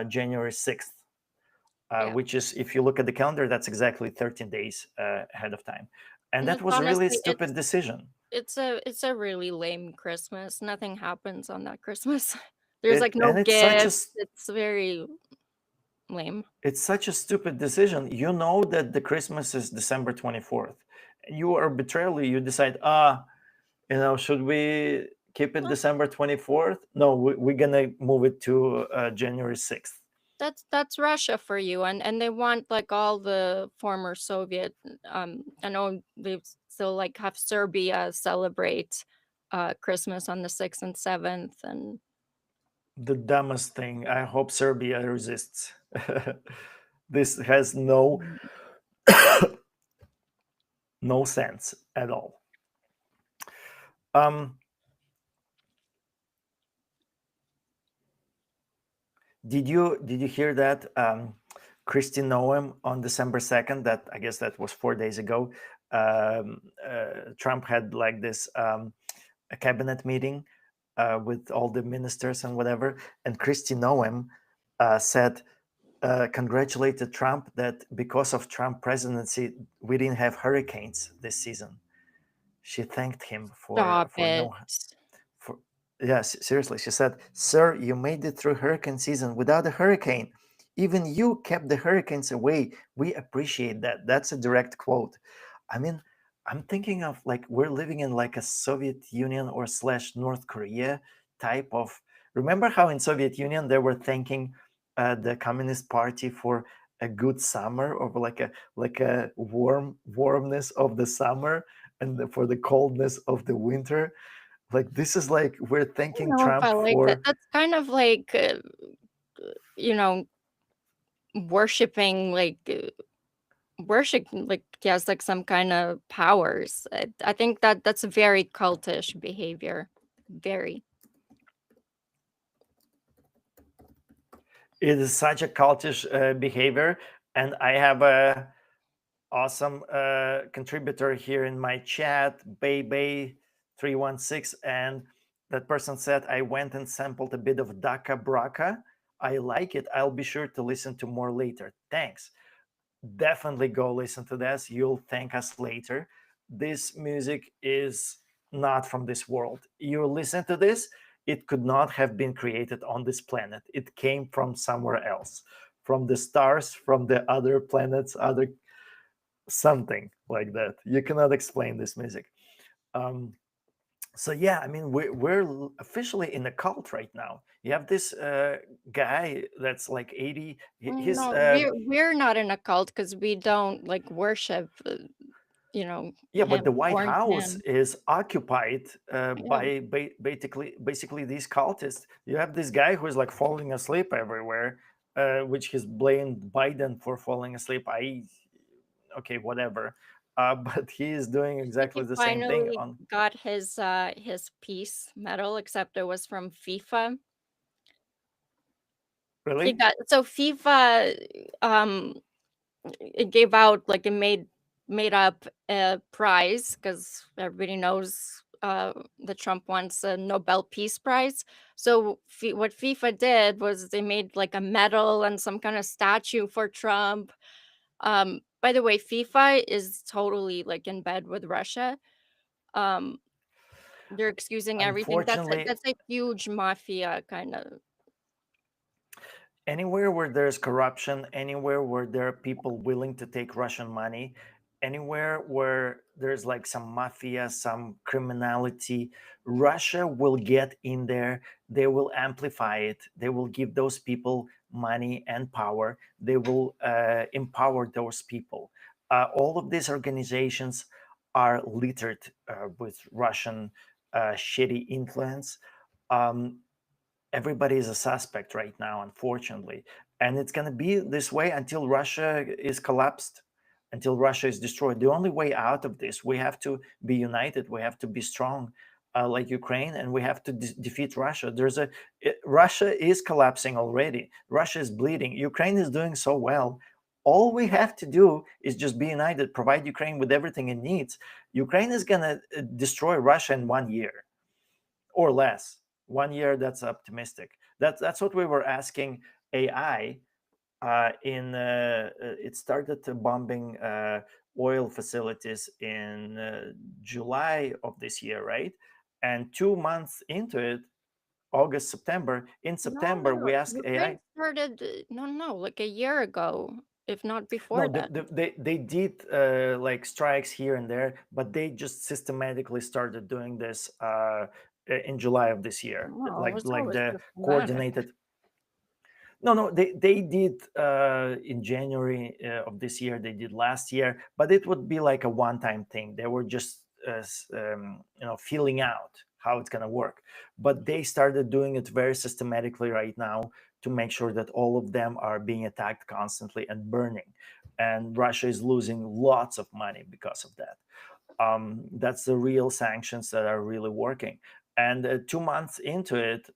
January 6th, Yeah. which is, if you look at the calendar, that's exactly 13 days ahead of time. And And that it's was really a honestly stupid decision. it's a really lame Christmas. Nothing happens on that Christmas. There's It like no and gifts. It's very lame. it's such a stupid decision. You know that the Christmas is December 24th. You arbitrarily you decide, should we keep it Well, December 24th? No, we're gonna move it to January 6th. that's Russia for you, and they want like all the former Soviet. I know they still like have Serbia celebrate Christmas on the 6th and 7th, and The dumbest thing. I hope Serbia resists. This has no sense at all. Um, did you hear that Christy Noem on December 2nd? That I guess that was 4 days ago. Trump had like this a cabinet meeting with all the ministers and whatever, and Christy Noem said congratulated Trump that because of Trump presidency we didn't have hurricanes this season. She thanked him for stop for it. no for yes, seriously. She said, "Sir, you made it through hurricane season without a hurricane. Even you kept the hurricanes away. We appreciate that." That's a direct quote. I mean, I'm thinking of like we're living in like a Soviet Union or slash North Korea type of. Remember how in Soviet Union they were thanking the Communist Party for a good summer or like a warmness of the summer and for the coldness of the winter. Like this is like we're I don't thanking know if I Trump like that. for. That's kind of like you know worshiping worship like he has like some kind of powers. I think that that's very cultish behavior. Very. It is such a cultish behavior, and I have a awesome contributor here in my chat, Bay316, and that person said I went and sampled a bit of Daka Braka. I like it. I'll be sure to listen to more later. Thanks. Definitely go listen to this. You'll thank us later. This music is not from this world. You listen to this, it could not have been created on this planet. It came from somewhere else, from the stars, from the other planets, other something like that. You cannot explain this music. Um, so yeah, I mean, we're officially in a cult right now. You have this guy that's like 80. His No, we're not in a cult because we don't like worship, Yeah, but him, the White orange House man. is occupied Yeah, by basically these cultists. You have this guy who is like falling asleep everywhere, which he's blamed Biden for falling asleep. Okay, whatever. But he is doing like exactly he the same thing finally on. got his peace medal, except it was from FIFA. He Really? got so FIFA it gave out like it made up a prize because everybody knows that Trump wants a Nobel Peace Prize. So what FIFA did was they made like a medal and some kind of statue for Trump. By the way, FIFA is totally like in bed with Russia. Um, they're excusing everything. Unfortunately, That's a huge mafia kind of. anywhere where there's corruption, anywhere where there are people willing to take Russian money, anywhere where there's like some mafia, some criminality, Russia will get in there. They will amplify it. They will give those people money and power. They will empower those people. All of these organizations are littered with Russian shitty influence. Um, Everybody is a suspect right now, unfortunately. And it's going to be this way until Russia is collapsed, until Russia is destroyed. The only way out of this, we have to be united. We have to be strong, like Ukraine, and we have to defeat Russia. Russia is collapsing already. Russia is bleeding. Ukraine is doing so well. All we have to do is just be united, provide Ukraine with everything it needs. Ukraine is going to destroy Russia in 1 year or less. 1 year, that's optimistic. That's what we were asking AI. In It started bombing oil facilities in July of this year, right? And 2 months into it, August, September. In No, September, no, we asked Ukraine AI. started. No, no, like a year ago. if not before No, that. they did like strikes here and there, but they just systematically started doing this in July of this year, No, it like was always the systematic. coordinated. No, they did in January of this year. They did last year, but it would be like a one-time thing. They were just feeling out how it's gonna work. But they started doing it very systematically right now to make sure that all of them are being attacked constantly and burning. And Russia is losing lots of money because of that. That's the real sanctions that are really working. And 2 months into it,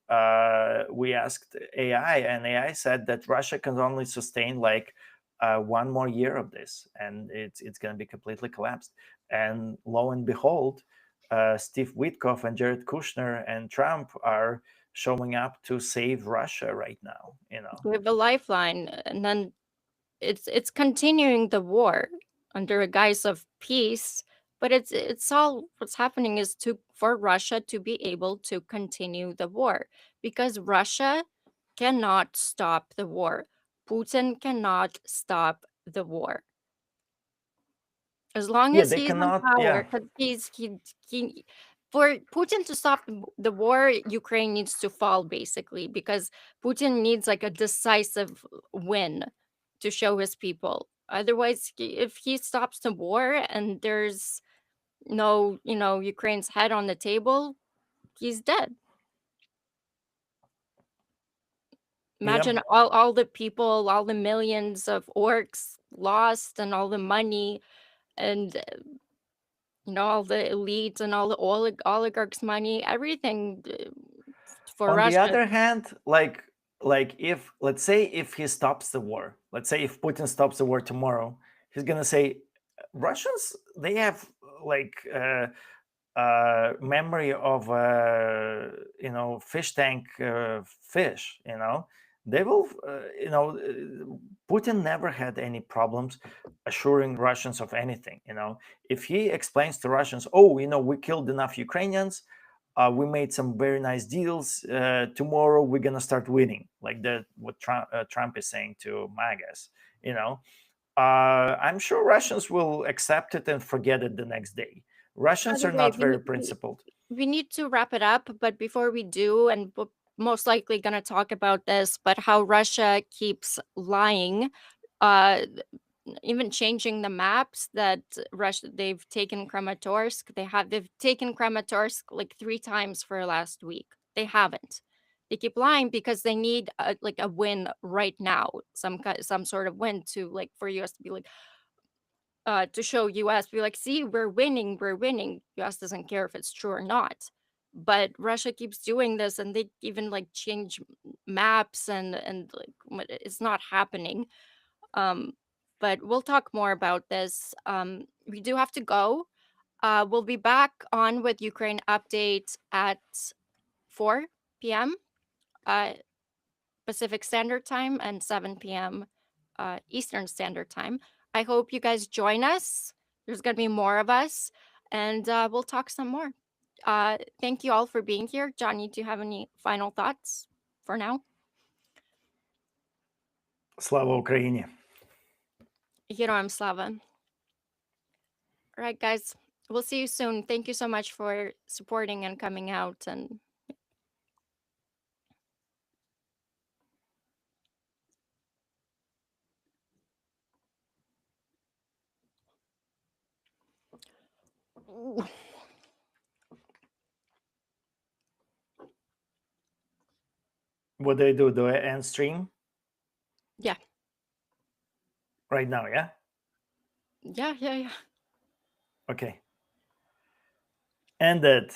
we asked AI, and AI said that Russia can only sustain like one more year of this, and it's going to be completely collapsed. And lo and behold, Steve Witkoff and Jared Kushner and Trump are showing up to save Russia right now. Give a lifeline, and then it's continuing the war under a guise of peace, but it's all what's happening is to for Russia to be able to continue the war, because Russia cannot stop the war. Putin cannot stop the war. As long Yeah, as they he's in cannot. power, Yeah, 'cause he for Putin to stop the war, Ukraine needs to fall basically, because Putin needs like a decisive win to show his people. Otherwise, if he stops the war and there's no, Ukraine's head on the table, he's dead. yeah. Imagine all the people, all the millions of orcs lost, and all the money, and all the elites and all the oligarchs' money, everything for On the Russia. other hand, like if let's say if he stops the war, let's say if Putin stops the war tomorrow, he's gonna say Russians they have like memory of fish tank fish. They will Putin never had any problems assuring Russians of anything. If he explains to Russians, oh, we killed enough Ukrainians, we made some very nice deals. Tomorrow we're gonna start winning, like that. What Trump is saying to MAGAs, you know. I'm sure Russians will accept it and forget it the next day. By Russians the are way, not very principled. we need to wrap it up, but before we do, and we're most likely going to talk about this, but how Russia keeps lying, uh, even changing the maps that Russia they've taken Kramatorsk. They've taken Kramatorsk like 3 times for last week. They haven't. They keep lying because they need like a win right now, some sort of win to like for US to be like to show US, be like, see, we're winning, we're winning. US doesn't care if it's true or not. But Russia keeps doing this, and they even like change maps, and like it's not happening. Um, but we'll talk more about this. We do have to go. We'll be back on with Ukraine update at 4 p.m. Uh, Pacific Standard Time and 7 p.m. Eastern Standard Time. I hope you guys join us. There's going to be more of us, and we'll talk some more. Thank you all for being here. Johnny, do you have any final thoughts for now? Slava Ukraini. Heroam Slava. All right, guys. We'll see you soon. Thank you so much for supporting and coming out. And Ooh, What do I do? Do I end stream yeah, right now? Yeah. yeah, yeah, yeah. Okay. End it.